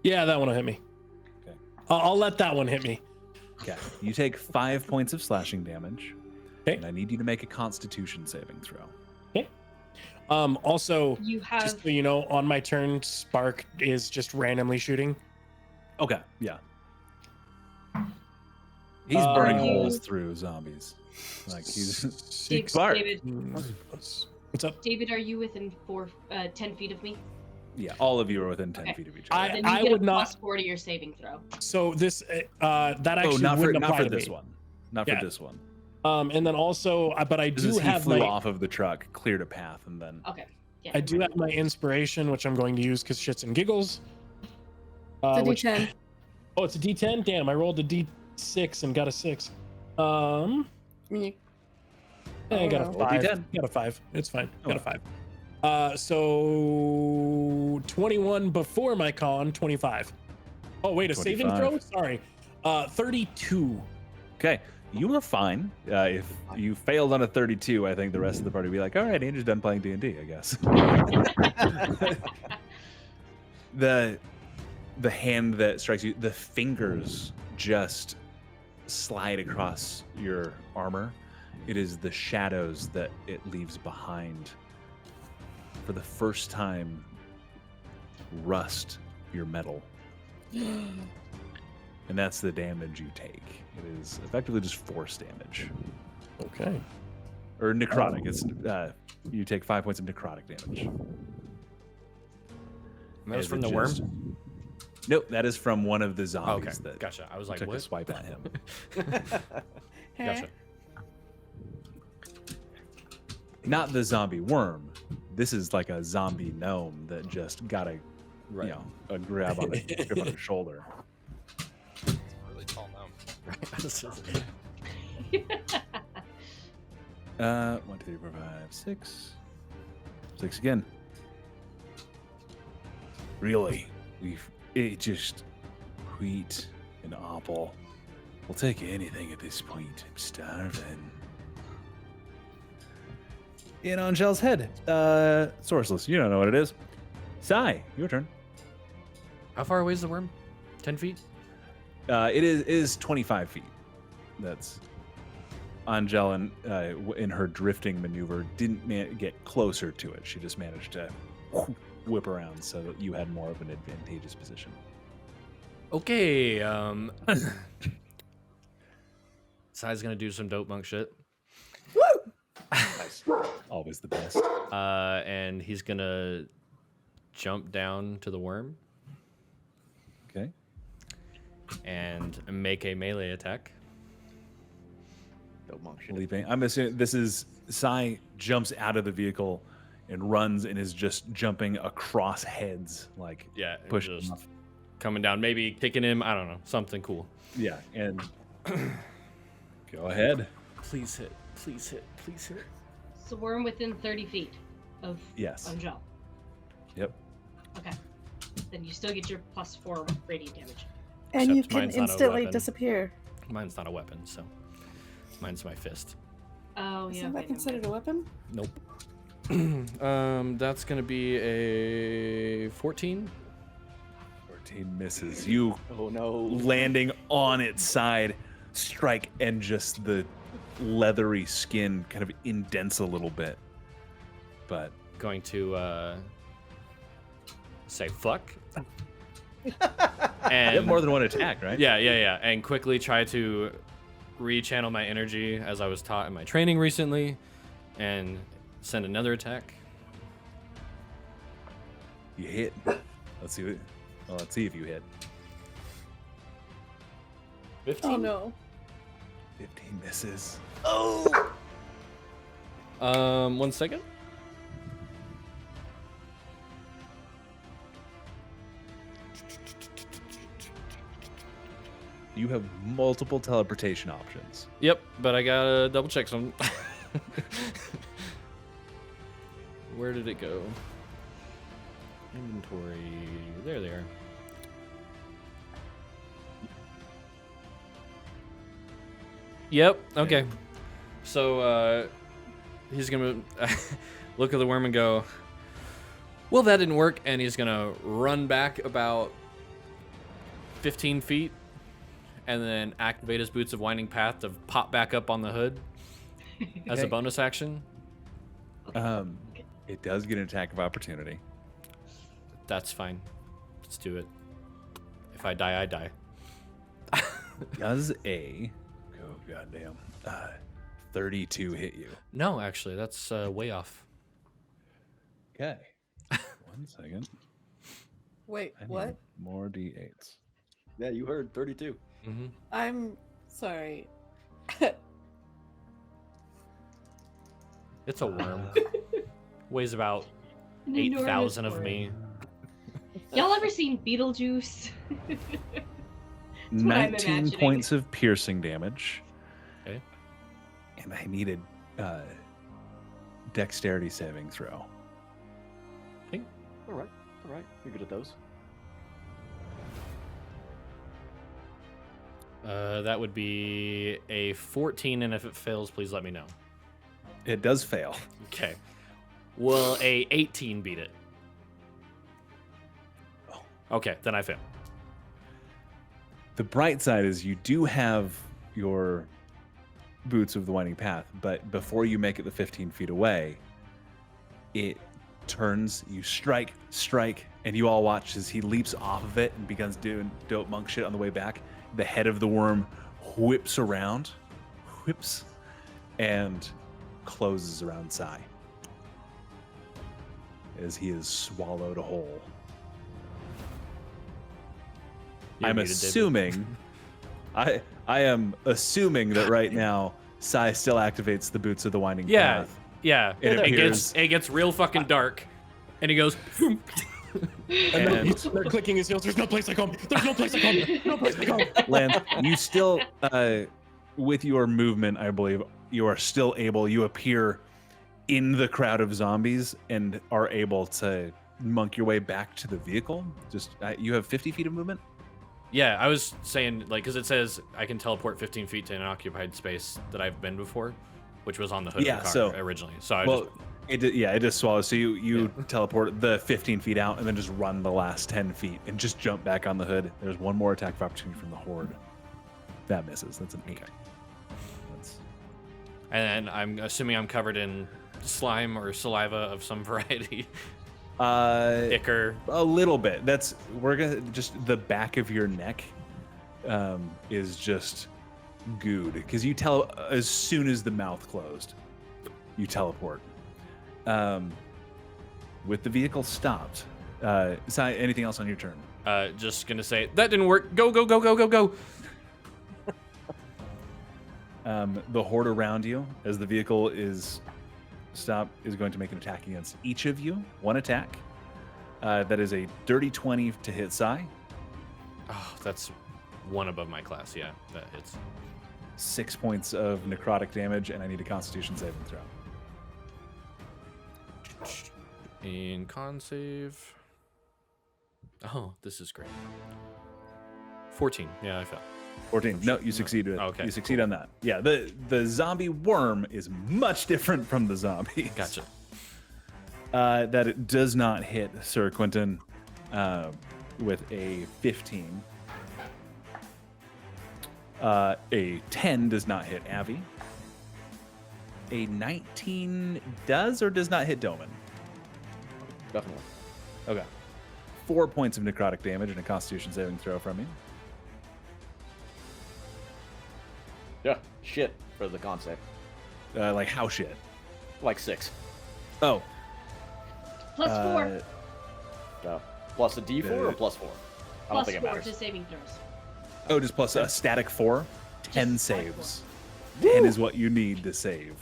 Yeah, that one will hit me. Okay. I'll let that one hit me. Okay. You take 5 points of slashing damage. Okay. And I need you to make a Constitution saving throw. Okay. Also, You have just so you know, on my turn, Spark is just randomly shooting. Okay. Yeah. He's burning Uh, holes through zombies. Like he's Six. Bart. David. What's up? David, are you within 10 feet of me? Yeah, all of you are within 10 Okay. feet of each other. Then you I get would a not. plus 4 to your saving throw. So this that actually not for, wouldn't not apply for to this me. one. Not Yeah. for this one. And then also, but I This do is he have flew my off of the truck, cleared a path, and then Okay. Yeah. I do have my inspiration, which I'm going to use because shits and giggles. It's a Which, D10. oh, it's a D10. Damn, I rolled a D6 and got a 6. I mean, I got a Oh, well. 5. D10. Got a 5. It's fine. Got a Okay. 5. So 21 before my con, 25. Oh wait, a saving 25. throw. Sorry, 32. okay, you were fine. If you failed on a 32, I think the rest of the party would be like, all right, Andrew's done playing D&D, I guess. the hand that strikes you, the fingers just slide across your armor. It is the shadows that it leaves behind. For the first time, rust your metal. And that's the damage you take. It is effectively just force damage. Okay. Or necrotic. It's you take 5 points of necrotic damage. That was As from it the worm? just- Nope, that is from one of the Oh, zombies okay. that Gotcha. I was like, took a what? swipe at him. Gotcha. Not the zombie worm. This is like a zombie gnome that just got a, Right. you know, a grab on the grip on his shoulder. Really tall gnome. 1, 2, 3, 4, 5, 6. 6 again. Really? It just wheat and apple. We'll take anything at this point. I'm starving. In on Shell's head. Sourceless. You don't know what it is. Sai, your turn. How far away is the worm? 10 feet? It is 25 feet. That's Angel, in her drifting maneuver, didn't get closer to it. She just managed to whip around so that you had more of an advantageous position. Okay. Sai's gonna do some dope monk shit. Always the best. And he's gonna jump down to the worm Okay. and make a melee attack. Dope monk shit. Leaping. I'm assuming this is Sai jumps out of the vehicle and runs and is just jumping across heads, like Yeah, pushing just him up. coming down, maybe kicking him. I don't know, something cool. Yeah, and go ahead. Please hit. Please hit. Please hit. So we're within 30 feet of Yes. Angel. Yep. Okay. Then you still get your plus 4 radiant damage. and you Except can mine's not a instantly weapon. disappear. Mine's not a weapon, so mine's my fist. Oh, yeah. Isn't that okay, considered a weapon? Nope. That's gonna be a 14. 14 misses. You Oh no. landing on its side, strike, and just the leathery skin kind of indents a little bit. But Going to say fuck. you And have more than one attack, right? yeah, and quickly try to rechannel my energy as I was taught in my training recently, and send another attack. You hit. Let's see. Let's see if you hit. 15. Oh no. 15 misses. 1 second. You have multiple teleportation options. Yep, but I gotta double check some. Where did it go? Inventory. There they are. Yep. Okay. So he's gonna look at the worm and go, well, that didn't work, and he's gonna run back about 15 feet and then activate his Boots of Winding Path to pop back up on the hood as a Okay. bonus action. It does get an attack of opportunity. That's fine. Let's do it. If I die, I die. Does a goddamn 32 hit you? No, actually, that's way off. Okay. 1 second. Wait, I need what? more d8s. Yeah, you heard 32. Mm-hmm. I'm sorry. It's a worm. Weighs about An enormous 8,000 of worm. me. Y'all ever seen Beetlejuice? what I'm 19 imagining. points of piercing damage. Okay. And I needed dexterity saving throw. All right. You're good at those. That would be a 14, and if it fails, please let me know. It does fail. Okay. Will a 18 beat it? Oh. Okay, then I fail. The bright side is you do have your Boots of the Winding Path, but before you make it the 15 feet away, it turns, you strike, and you all watch as he leaps off of it and begins doing dope monk shit on the way back. The head of the worm whips around, and closes around Sai as he is swallowed whole. You're I'm muted, David. assuming, I am assuming that right now Sai still activates the Boots of the Winding Yeah, Path. yeah. It It gets real fucking dark, and he goes. And then And- he's there clicking his heels. There's no place like home. There's no place like home. No place like home. Lance, you still, with your movement, I believe, you are still able, you appear in the crowd of zombies and are able to monk your way back to the vehicle. Just, you have 50 feet of movement? Yeah, I was saying, like, because it says I can teleport 15 feet to an occupied space that I've been before, which was on the hood Yeah, of the car so- originally. So I Well, just, it just swallows. So you teleport the 15 feet out and then just run the last 10 feet and just jump back on the hood. There's one more attack of opportunity from the horde. That misses. That's an 8. Okay. That's, and I'm assuming I'm covered in slime or saliva of some variety. Ichor. a little bit. We're gonna just the back of your neck is just gooed because you tell as soon as the mouth closed, you teleport. With the vehicle stopped. Si, anything else on your turn? Just gonna say that didn't work. Go, go, go, go, go, go. The horde around you, as the vehicle is stopped, is going to make an attack against each of you. One attack. That is a dirty 20 to hit Sai. Oh, that's one above my class. Yeah, that hits. 6 points of necrotic damage, and I need a Constitution saving throw. In con save. Oh, this is great. 14. Yeah, I fell. 14. No, you succeeded. Okay, You succeed on that. Yeah, the zombie worm is much different from the zombies. Gotcha. That it does not hit Sir Quentin with a 15. A 10 does not hit Avi. A 19 does or does not hit Doman. Definitely. Okay. 4 points of necrotic damage and a Constitution saving throw from you. Yeah, shit for the concept. Like how shit? Like 6. Oh. +4. Plus a D4 or plus 4? I don't think it +4 matters. to saving throws. Oh, just plus a static 4. 10 saves. 10 is what you need to save.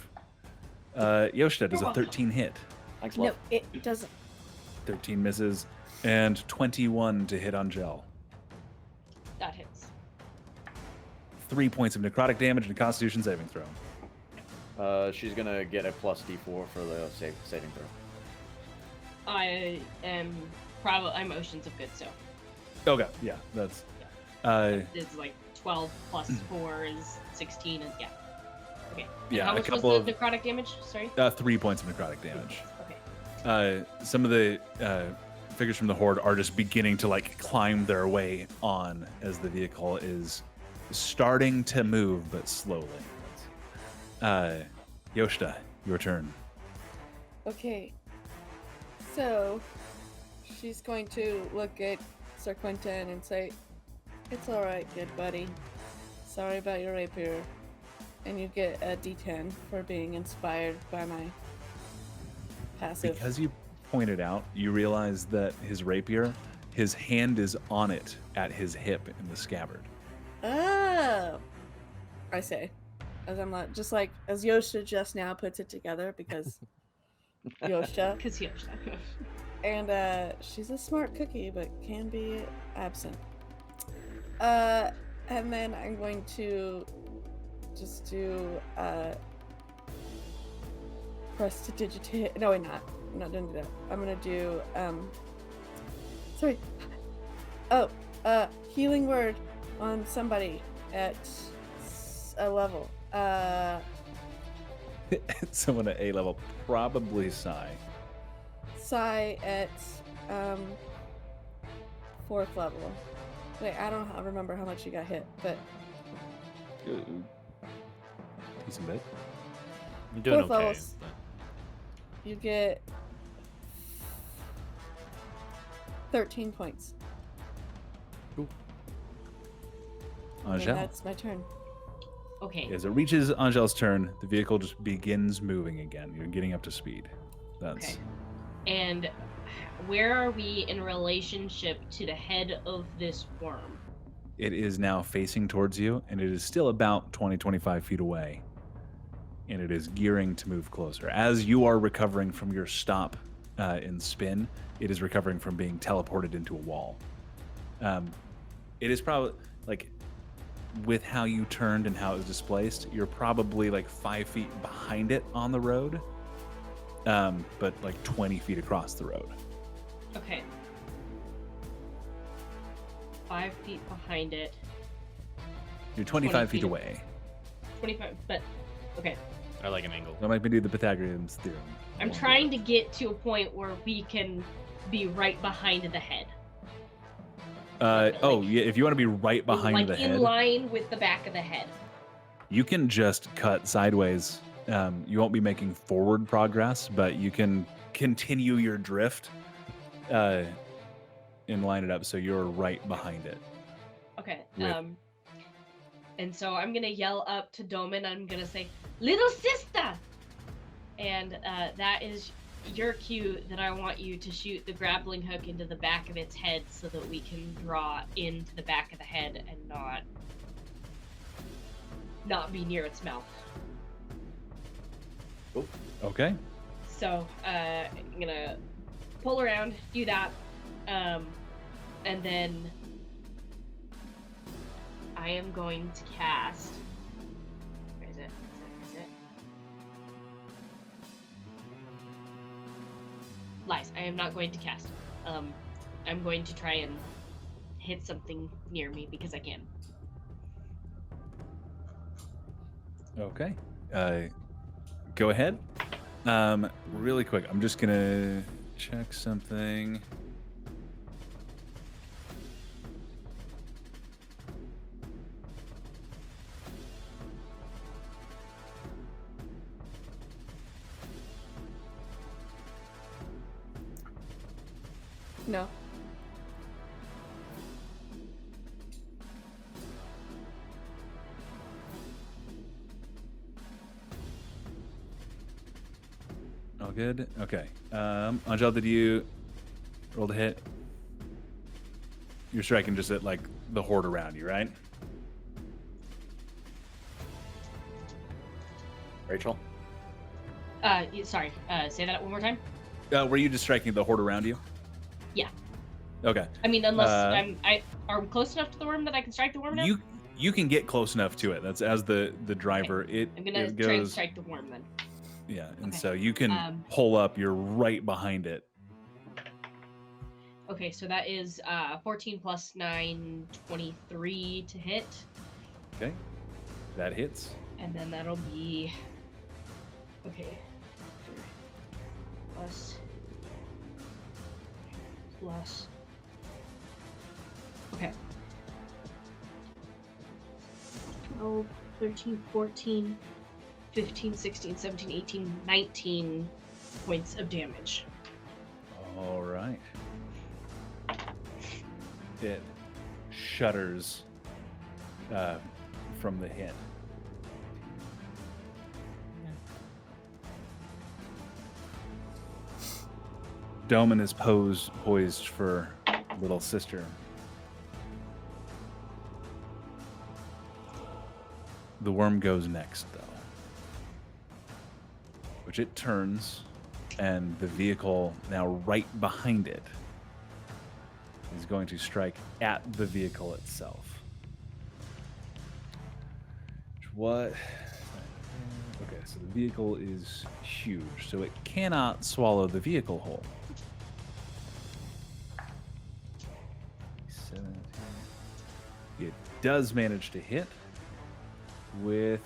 Yoshida does a 13 hit. Thanks, No, love. it doesn't. 13 misses. And 21 to hit on Gel. That hits. 3 points of necrotic damage and a Constitution saving throw. She's gonna get a plus D4 for the saving throw. I am probably I'm oceans of good, so Okay, yeah, that's. it's like 12 plus 4 is 16, and yeah. Okay. And Yeah, how a much was couple the of necrotic damage? Sorry. 3 points of necrotic damage. Okay. Some of the figures from the horde are just beginning to like climb their way on as the vehicle is starting to move, but slowly. Yoshida, your turn. Okay. So she's going to look at Sir Quentin and say, "It's all right, good buddy. Sorry about your rapier." And you get a D10 for being inspired by my passive. Because you pointed out, you realize that his rapier, his hand is on it at his hip in the scabbard. Oh, I say, as I'm not just like as Yoshida just now puts it together because Yoshida, Because Yoshida. and she's a smart cookie but can be absent. And then I'm going to just do press to digitate. No, I'm not gonna do that. I'm gonna do sorry. Oh, healing word on somebody at a level. Someone at A level, probably Sai. Sai at 4th level. Wait, I don't remember how much you got hit, but Decent bit. I'm doing 4th okay. levels. but- You get 13 points. And Angel. that's my turn. Okay. As it reaches Angel's turn, the vehicle just begins moving again. You're getting up to speed. That's Okay. And where are we in relationship to the head of this worm? It is now facing towards you, and it is still about 20, 25 feet away. And it is gearing to move closer. As you are recovering from your stop in spin, it is recovering from being teleported into a wall. It is probably, like, with how you turned and how it was displaced, you're probably like 5 feet behind it on the road, but like 20 feet across the road. Okay. 5 feet behind it. You're 25 feet feet. away. 25, but okay. I like an angle. That might be the Pythagorean's theorem. I'm trying to get to a point where we can be right behind the head. Oh, yeah, if you want to be right behind like the in head, line with the back of the head. you can just cut sideways. You won't be making forward progress, but you can continue your drift and line it up so you're right behind it. Okay. With- And so I'm gonna yell up to Doman. I'm gonna say, "Little sister," and that is your cue that I want you to shoot the grappling hook into the back of its head so that we can draw into the back of the head and not be near its mouth. Okay. So I'm gonna pull around, do that, and then I am going to cast. Where is it? Is it? Lies. I am not going to cast. I'm going to try and hit something near me because I can. Okay. Go ahead. Really quick, I'm just gonna check something. No. All good. Okay. Angel, did you roll the hit? You're striking just at like the horde around you, right? Rachel? Sorry. Say that one more time. Were you just striking the horde around you? Yeah. Okay. I mean, unless are we close enough to the worm that I can strike the worm now? You can get close enough to it. That's as the driver. I'm gonna it try and goes. strike the worm then. Yeah, and Okay. so you can Um, pull up. You're right behind it. Okay, so that is 14 plus 9, 23 to hit. Okay. That hits. And then that'll be okay. Plus. Okay. 12, 13, 14, 15, 16, 17, 18, 19 points of damage. All right. It shudders from the hit. Doman is poised for little sister. The worm goes next, though. Which it turns, and the vehicle now right behind it is going to strike at the vehicle itself. What? Okay, so the vehicle is huge, so it cannot swallow the vehicle whole. 17. It does manage to hit with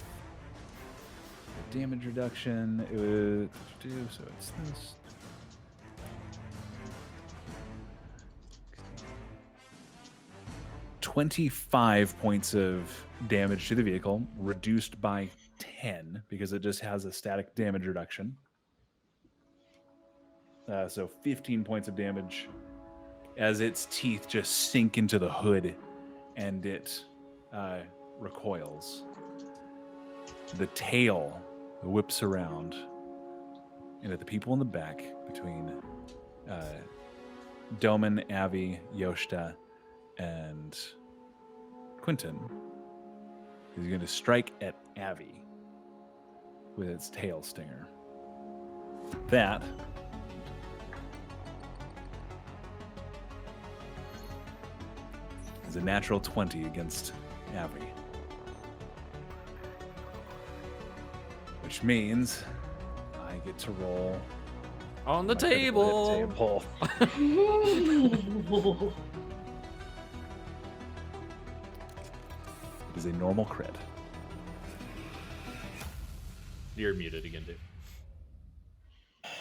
the damage reduction. It would do so. It's this. $25 points of damage to the vehicle, reduced by 10 because it just has a static damage reduction. So 15 points of damage as its teeth just sink into the hood and it recoils. The tail whips around, and at the people in the back between Doman, Avi, Yoshta, and Quentin is going to strike at Avi with its tail stinger. That is a natural 20 against Avi. Which means I get to roll On the my critical hit table. table. It is a normal crit. You're muted again, dude.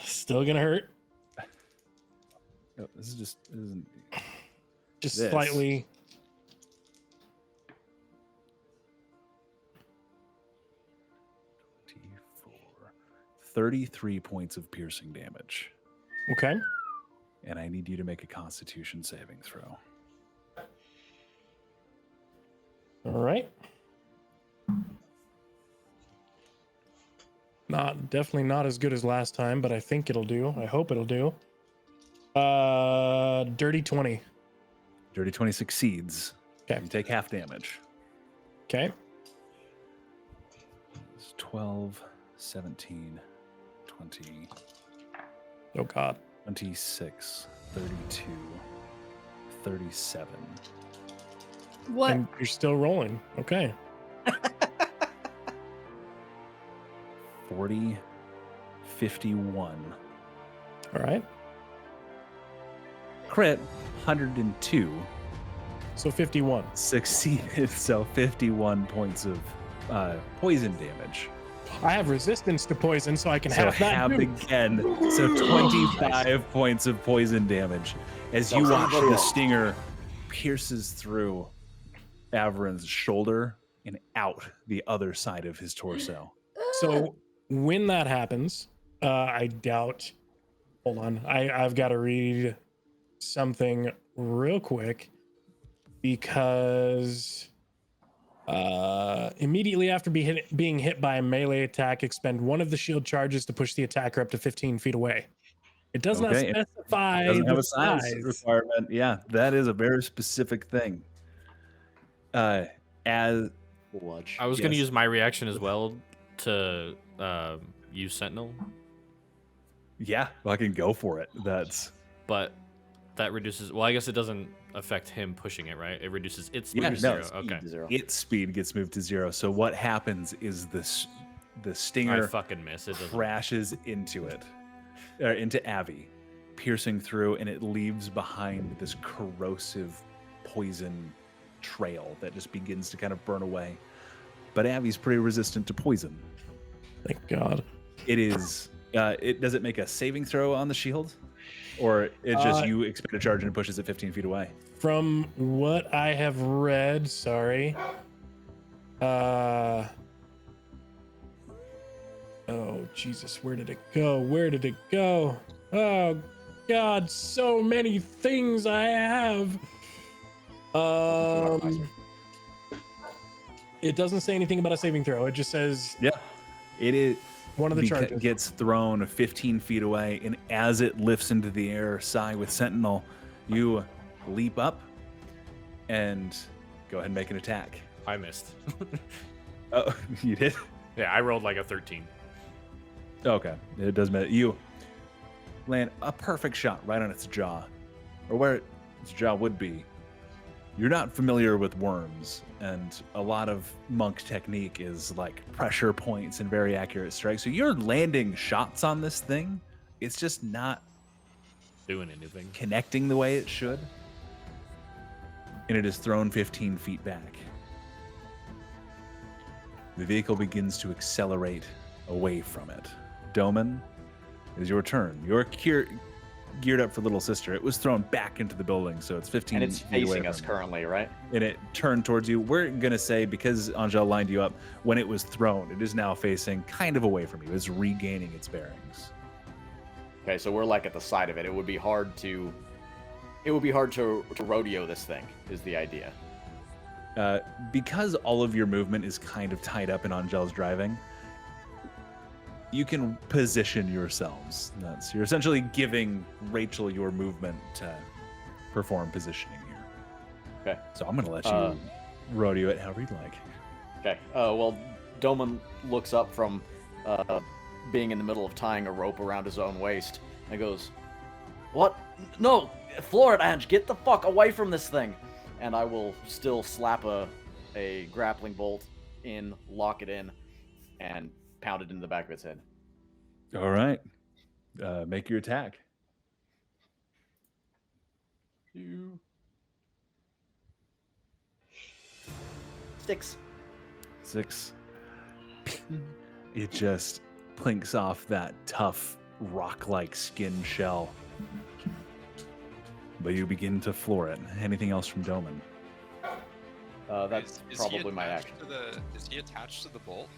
Still gonna hurt. Oh, this is just this isn't Just This. slightly. 33 points of piercing damage. Okay. And I need you to make a Constitution saving throw. All right. Definitely not as good as last time, but I think it'll do. I hope it'll do. Dirty 20. Dirty 20 succeeds. Okay. You take half damage. Okay. It's 12, 17, 20, Oh God. 26, 32, 37. What? And you're still rolling. Okay. 40, 51. All right. Crit, 102. So 51. Succeeded, so 51 points of poison damage. I have resistance to poison, so I can So have that halved too. again. So 25 points of poison damage as you watch the stinger pierces through Averin's shoulder and out the other side of his torso. So when that happens, I doubt. Hold on, I've got to read something real quick because immediately after being hit by a melee attack, expend one of the shield charges to push the attacker up to 15 feet away. It does not Okay, it specify doesn't have the a size requirement. Yeah, that is a very specific thing. As Watch. I was going to Yes. use my reaction as well to use Sentinel, yeah, well, I can go for it. That's but that reduces. Well, I guess it doesn't affect him pushing it, right? It reduces its speed Yeah, to no, zero. speed Okay. to zero. its speed gets moved to 0. So what happens is the I stinger fucking miss. It doesn't. crashes into it, or into Avi, piercing through, and it leaves behind this corrosive poison trail that just begins to kind of burn away. but Abby's pretty resistant to poison. Thank God. It is. Does it make a saving throw on the shield, or it's just you expend a charge and it pushes it 15 feet away? From what I have read, sorry. Oh Jesus, where did it go? Where did it go? Oh God, so many things I have. It doesn't say anything about a saving throw. It just says It is. one of the charges. Gets thrown 15 feet away, and as it lifts into the air, Sai with Sentinel, you leap up and go ahead and make an attack. I missed. Oh, you did? Yeah, I rolled like a 13. Okay, it does matter. You land a perfect shot right on its jaw, or where its jaw would be. You're not familiar with worms, and a lot of monk technique is like pressure points and very accurate strikes. So you're landing shots on this thing. It's just not Doing anything. connecting the way it should. And it is thrown 15 feet back. The vehicle begins to accelerate away from it. Doman, it is your turn. You're geared up for little sister. It was thrown back into the building, so it's 15 And it's feet away facing us from currently, right? you. And it turned towards you. We're going to say, because Angel lined you up, when it was thrown, it is now facing kind of away from you. It's regaining its bearings. Okay, so we're like at the side of it. It would be hard to rodeo this thing, is the idea. Because all of your movement is kind of tied up in Angel's driving, you can position yourselves. You're essentially giving Rachel your movement to perform positioning here. Okay. So I'm going to let you rodeo it however you'd like. Okay. Well, Doman looks up from being in the middle of tying a rope around his own waist and goes, "What? No! Floor it, Ange! Get the fuck away from this thing!" And I will still slap a grappling bolt in, lock it in, and pound it into the back of its head. All right. Make your attack. 6. 6. It just plinks off that tough rock-like skin shell. But you begin to floor it. Anything else from Doman? That's Is he probably my attached action. Is he attached to the bolt?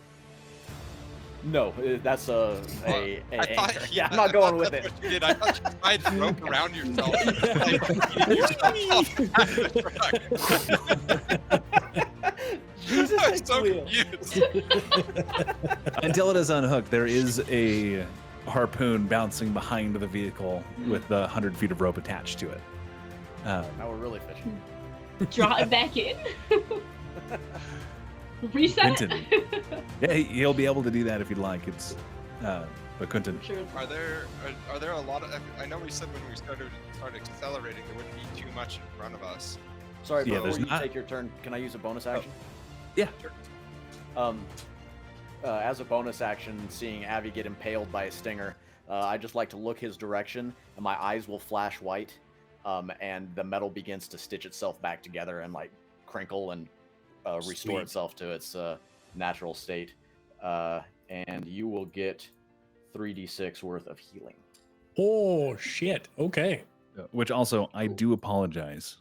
No, that's a I thought, anchor. Yeah, I'm not going with that's it. what you did. I thought you tied the rope around yourself, like beating yourself off the back of the truck. Jesus, I'm so Cleo. confused. Until it is unhooked, there is a harpoon bouncing behind the vehicle with the 100 feet of rope attached to it. Now we're really fishing. Draw it back in. Reset. Quentin. Yeah, he'll be able to do that if you'd like. It's, but Quentin, Sure. Are there a lot of? I know we said when we started accelerating, there wouldn't be too much in front of us. Sorry, Yeah, before there's you not- take your turn, can I use a bonus action? yeah, As a bonus action, seeing Avi get impaled by a stinger, I just like to look his direction, and my eyes will flash white, and the metal begins to stitch itself back together and like crinkle and restore Sweet. itself to its natural state. And you will get 3d6 worth of healing. Oh shit. Okay. which also, I do apologize.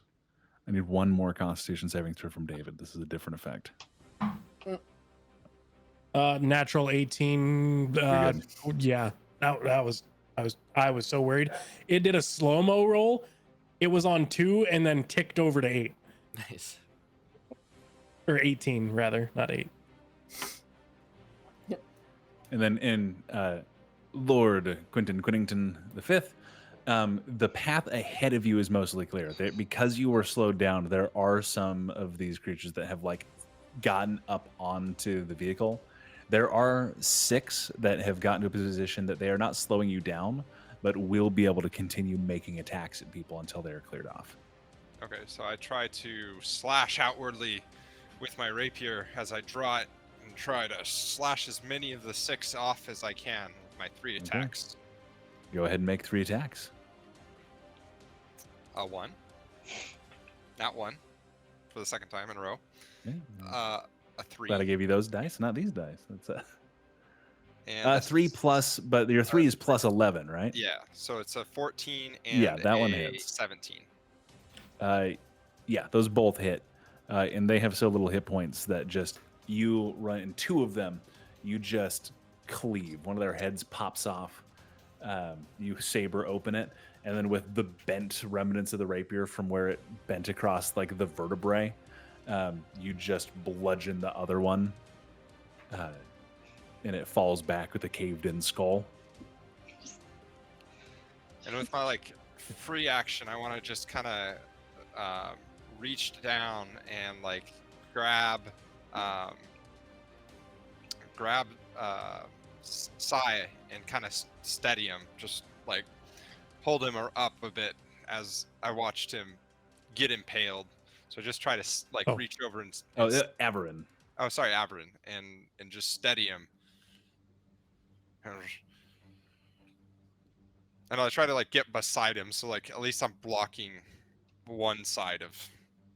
I need one more Constitution saving throw from David. This is a different effect. Natural 18. You're Yeah, that was I was so worried. It did a slow-mo roll. It was on 2 and then ticked over to 8. Nice. Or 18 rather, not 8. And then in Lord Quentin Quinnington V, the path ahead of you is mostly clear. Because you were slowed down, there are some of these creatures that have like gotten up onto the vehicle. There are 6 that have gotten to a position that they are not slowing you down, but will be able to continue making attacks at people until they are cleared off. Okay, so I try to slash outwardly with my rapier as I draw it and try to slash as many of the 6 off as I can with my 3 attacks. Go ahead and make 3 attacks. A 1. Not 1. For the second time in a row. Yeah. A 3. Glad I gave you those dice, not these dice. That's And that's 3 plus, but your 3 is plus 11, right? Yeah, so it's a 14 and Yeah, that a one hits. 17. Yeah, those both hit, and they have so little hit points that just you run, and 2 of them, you just cleave. One of their heads pops off. You saber open it, and then with the bent remnants of the rapier from where it bent across like the vertebrae, you just bludgeon the other one, and it falls back with a caved-in skull. And with my like free action, I want to just kind of reach down and like grab Sai and kind of steady him, just like hold him up a bit as I watched him get impaled. So just try to like reach over and Averin. Oh, sorry, Averin, and just steady him. And I'll try to like get beside him, so like at least I'm blocking one side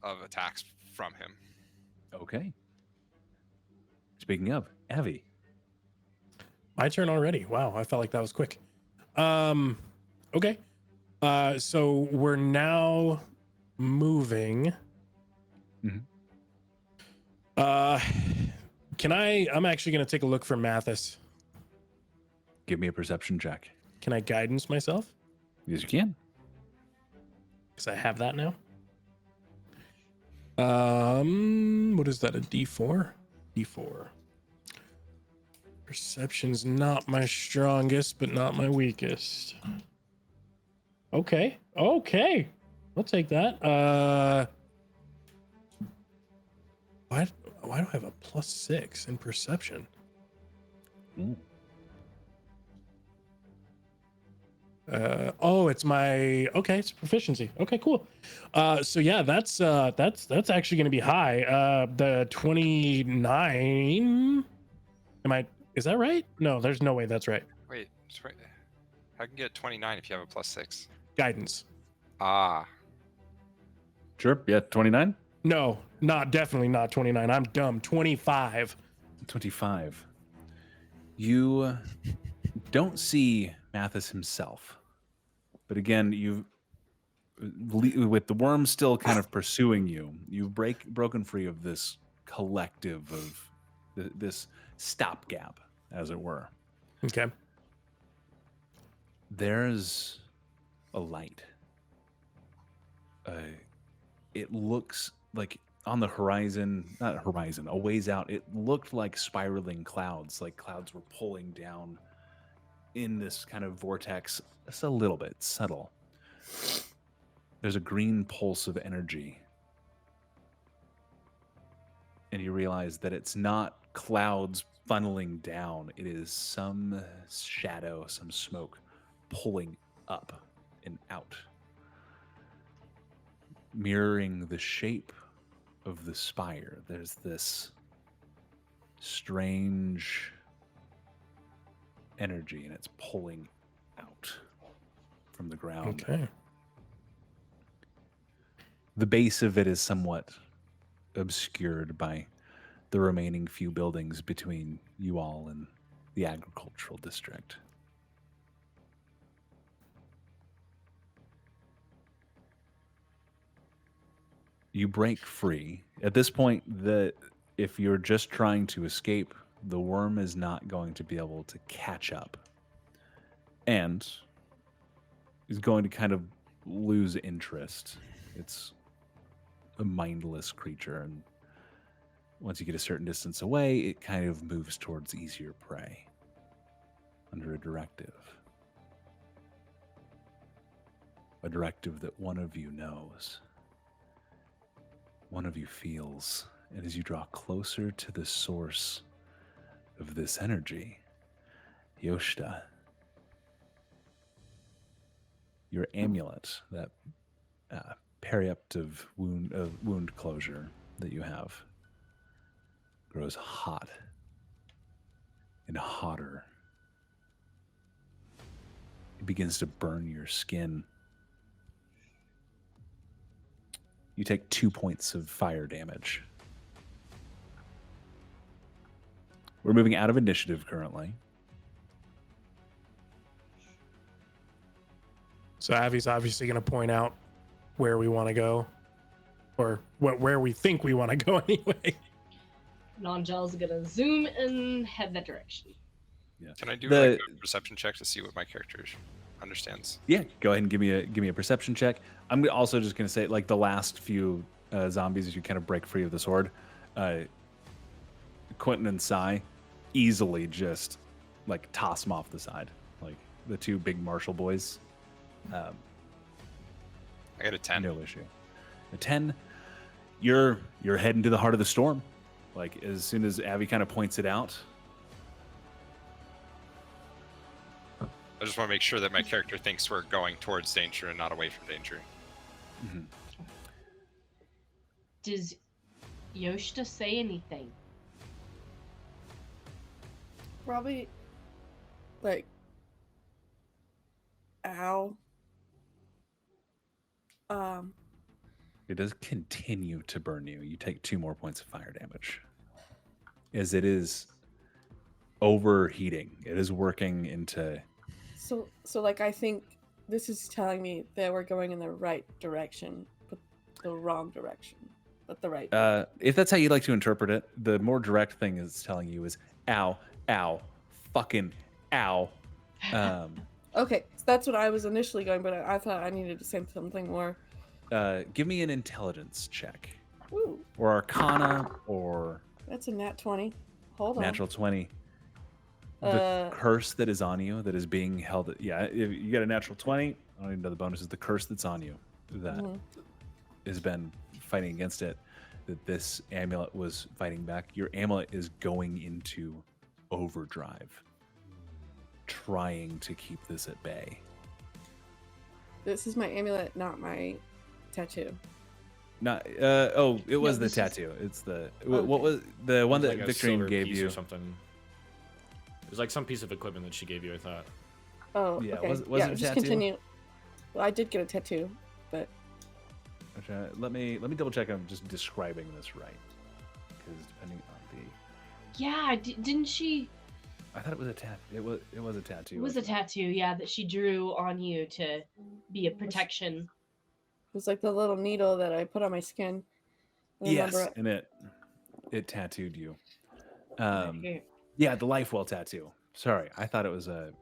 of attacks from him. Okay. Speaking of, Avi. My turn already. Wow, I felt like that was quick. Okay. So we're now moving. Mhm. I'm actually going to take a look for Mathis. Give me a perception check. Can I guidance myself? Yes, you can. Because I have that now. What is that? A D4? D4. Perception's not my strongest, but not my weakest. Okay. I'll take that. Why do I have a +6 in perception? Ooh. It's proficiency. Okay, cool. So yeah, that's actually going to be high. The 29. Is that right? No, there's no way that's right. Wait, I can get 29 if you have a +6. Guidance. Ah, Sure. Yeah, 29? No, definitely not 29. I'm dumb. 25. 25. You don't see Mathis himself. But again, with the worm still kind of pursuing you, you've broken free of this collective of this stopgap, as it were. Okay. There's a light. It looks like on the horizon, not horizon, a ways out, it looked like spiraling clouds, like clouds were pulling down in this kind of vortex, just a little bit subtle. There's a green pulse of energy. And you realize that it's not clouds funneling down. It is some shadow, some smoke pulling up and out, mirroring the shape of the spire. There's this strange energy, and it's pulling out from the ground. Okay. The base of it is somewhat obscured by the remaining few buildings between you all and the agricultural district. You break free. At this point, if you're just trying to escape, the worm is not going to be able to catch up. And is going to kind of lose interest. It's a mindless creature, and once you get a certain distance away, it kind of moves towards easier prey under a directive. A directive that one of you knows. One of you feels, and as you draw closer to the source of this energy, Yoshida, your amulet, that periaptive wound closure that you have, grows hot and hotter. It begins to burn your skin. You take 2 points of fire damage. We're moving out of initiative currently. So Avi's obviously going to point out where we want to go, or where we think we want to go anyway. Non-gel's gonna zoom and head that direction. Yeah. Can I do The- like a perception check to see what my character understands? Yeah, go ahead and give me a perception check. I'm also just gonna say, like, the last few zombies, as you kind of break free of the sword, Quentin and Sai easily just like toss them off the side, like the two big martial boys. I got a 10. No issue. A 10. You're heading to the heart of the storm. Like, as soon as Avi kind of points it out. I just want to make sure that my character thinks we're going towards danger and not away from danger. Mhm. Does Yoshida say anything? Probably like ow. It does continue to burn you. You take 2 more points of fire damage, as it is overheating. It is working into. So like I think this is telling me that we're going in the right direction, but the wrong direction. But the right. If that's how you'd like to interpret it, the more direct thing is telling you is ow, ow, fucking ow. Okay, so that's what I was initially going, but I thought I needed to say something more. Give me an intelligence check, Ooh, or Arcana, or that's a nat 20. Hold on. natural 20. The curse that is on you, that is being held. Yeah, if you get a natural 20, I don't even know the bonus is the curse that's on you that has been fighting against it. That this amulet was fighting back. Your amulet is going into overdrive, trying to keep this at bay. This is my amulet, not my tattoo. Not. It was the this is- tattoo. It's the Okay. what was the one It was that like a Victorine silver gave piece you. or something. It was like some piece of equipment that she gave you, I thought. Oh, Yeah, okay. was it a just tattoo? continue. Well, I did get a tattoo, but Let me double check. I'm just describing this right, because depending on the. Yeah, didn't she? I thought it was a tat. It was a tattoo. It was a wasn't it? tattoo, yeah, that she drew on you to be a protection. it was like the little needle that I put on my skin. I remember Yes, it. and it tattooed you. Okay. Yeah, the life well tattoo. Sorry, I thought it was I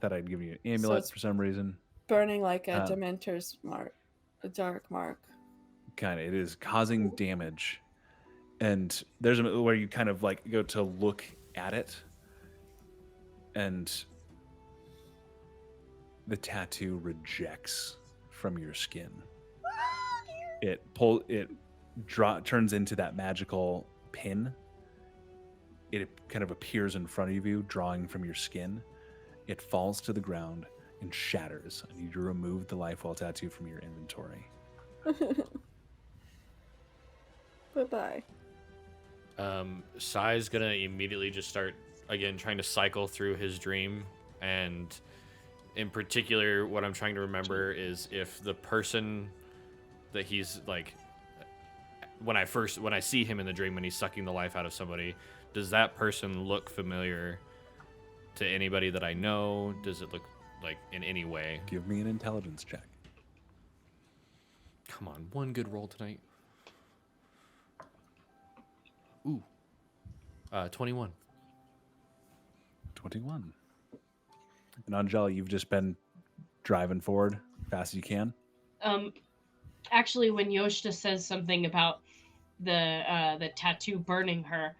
thought I'd give you an amulet it's- for some reason. Burning like a Um, Dementor's mark, a dark mark. Kind of, it is causing damage, and there's a where you kind of like go to look at it, and the tattoo rejects from your skin. It turns into that magical pin. It kind of appears in front of you, drawing from your skin. It falls to the ground and shatters. I need you to remove the life well tattoo from your inventory. Bye-bye. Sai's gonna immediately just start again trying to cycle through his dream, and in particular, what I'm trying to remember is if the person that he's like, when I see him in the dream when he's sucking the life out of somebody, does that person look familiar to anybody that I know? Does it look like in any way? Give me an intelligence check. Come on, one good roll tonight. Ooh. 21. 21. And Angel, you've just been driving forward fast as you can. Actually, when Yoshida says something about the tattoo burning her,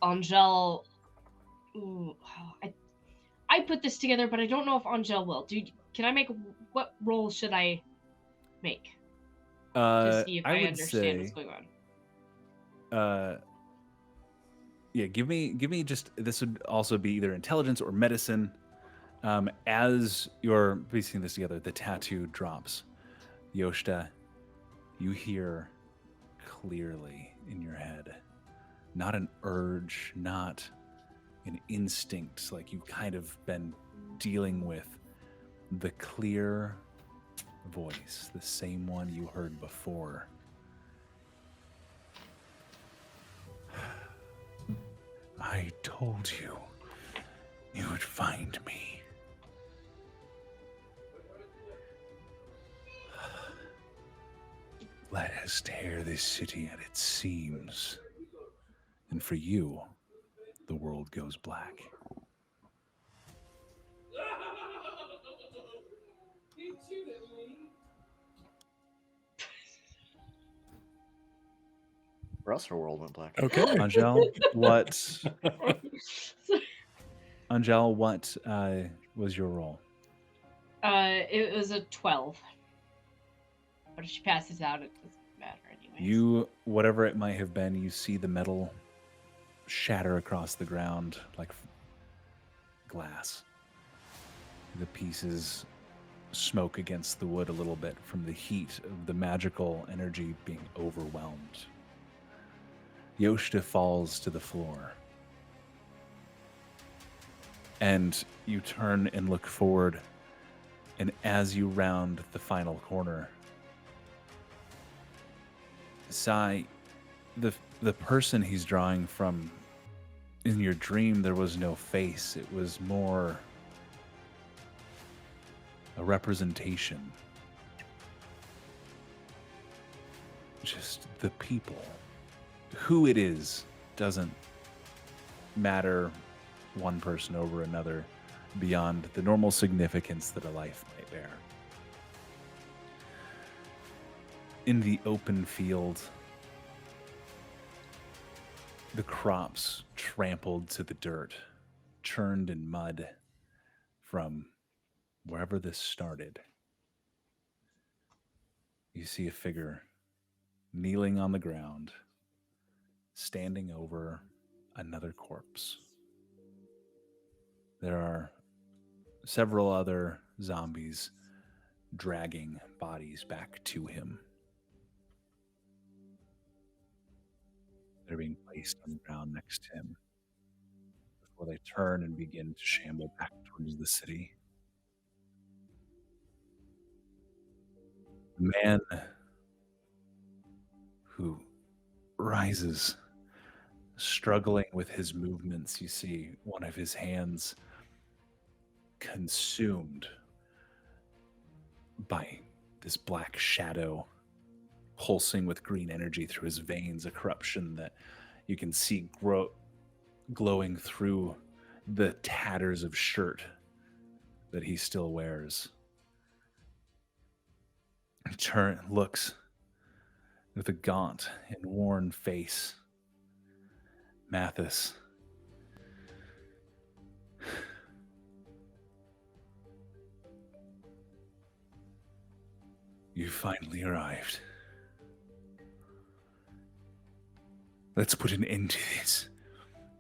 Angel. Ooh, I put this together, but I don't know if Angel will. Can I make? What role should I make to see if I would understand what's say, going on? Yeah, give me just, this would also be either intelligence or medicine. As you're piecing this together, the tattoo drops. Yoshida, you hear clearly in your head, not an urge, not an instinct like you've kind of been dealing with, the clear voice, the same one you heard before. I told you you would find me. Let us tear this city at its seams. And for you, the world goes black. For us, her world went black. Okay. Angel, Angel, what was your role? It was a 12. But if she passes out, it doesn't matter anyways. You, whatever it might have been, you see the metal shatter across the ground like glass. The pieces smoke against the wood a little bit from the heat of the magical energy being overwhelmed. Yoshida falls to the floor. And you turn and look forward, and as you round the final corner, Sai, the person he's drawing from, in your dream, there was no face. It was more a representation. Just the people. Who it is doesn't matter one person over another beyond the normal significance that a life might bear. In the open field, the crops trampled to the dirt, churned in mud from wherever this started. You see a figure kneeling on the ground, standing over another corpse. There are several other zombies dragging bodies back to him. They're being placed on the ground next to him before they turn and begin to shamble back towards the city. The man who rises, struggling with his movements, you see one of his hands consumed by this black shadow pulsing with green energy through his veins, a corruption that you can see glowing through the tatters of shirt that he still wears. He looks with a gaunt and worn face. Mathis. You finally arrived. Let's put an end to this.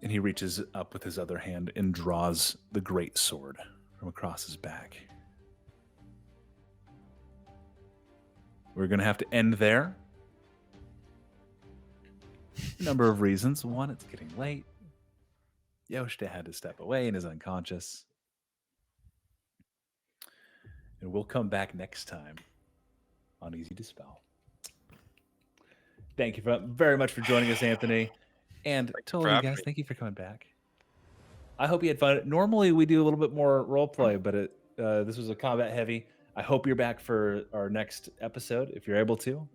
And he reaches up with his other hand and draws the great sword from across his back. We're going to have to end there. A number of reasons. One, it's getting late. Yoshida had to step away and is unconscious. And we'll come back next time on Easy Dispel. Thank you very much for joining us, Anthony. And to all you guys, thank you for coming back. I hope you had fun. Normally, we do a little bit more roleplay, but this was a combat heavy. I hope you're back for our next episode, if you're able to.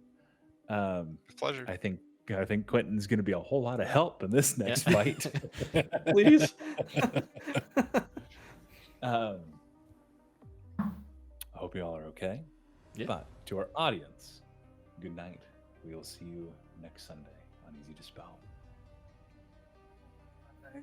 Pleasure. I think Quentin's going to be a whole lot of help in this next fight. Please. I hope you all are okay. Yeah. But to our audience, good night. We will see you next Sunday on Easy Dispel. Okay.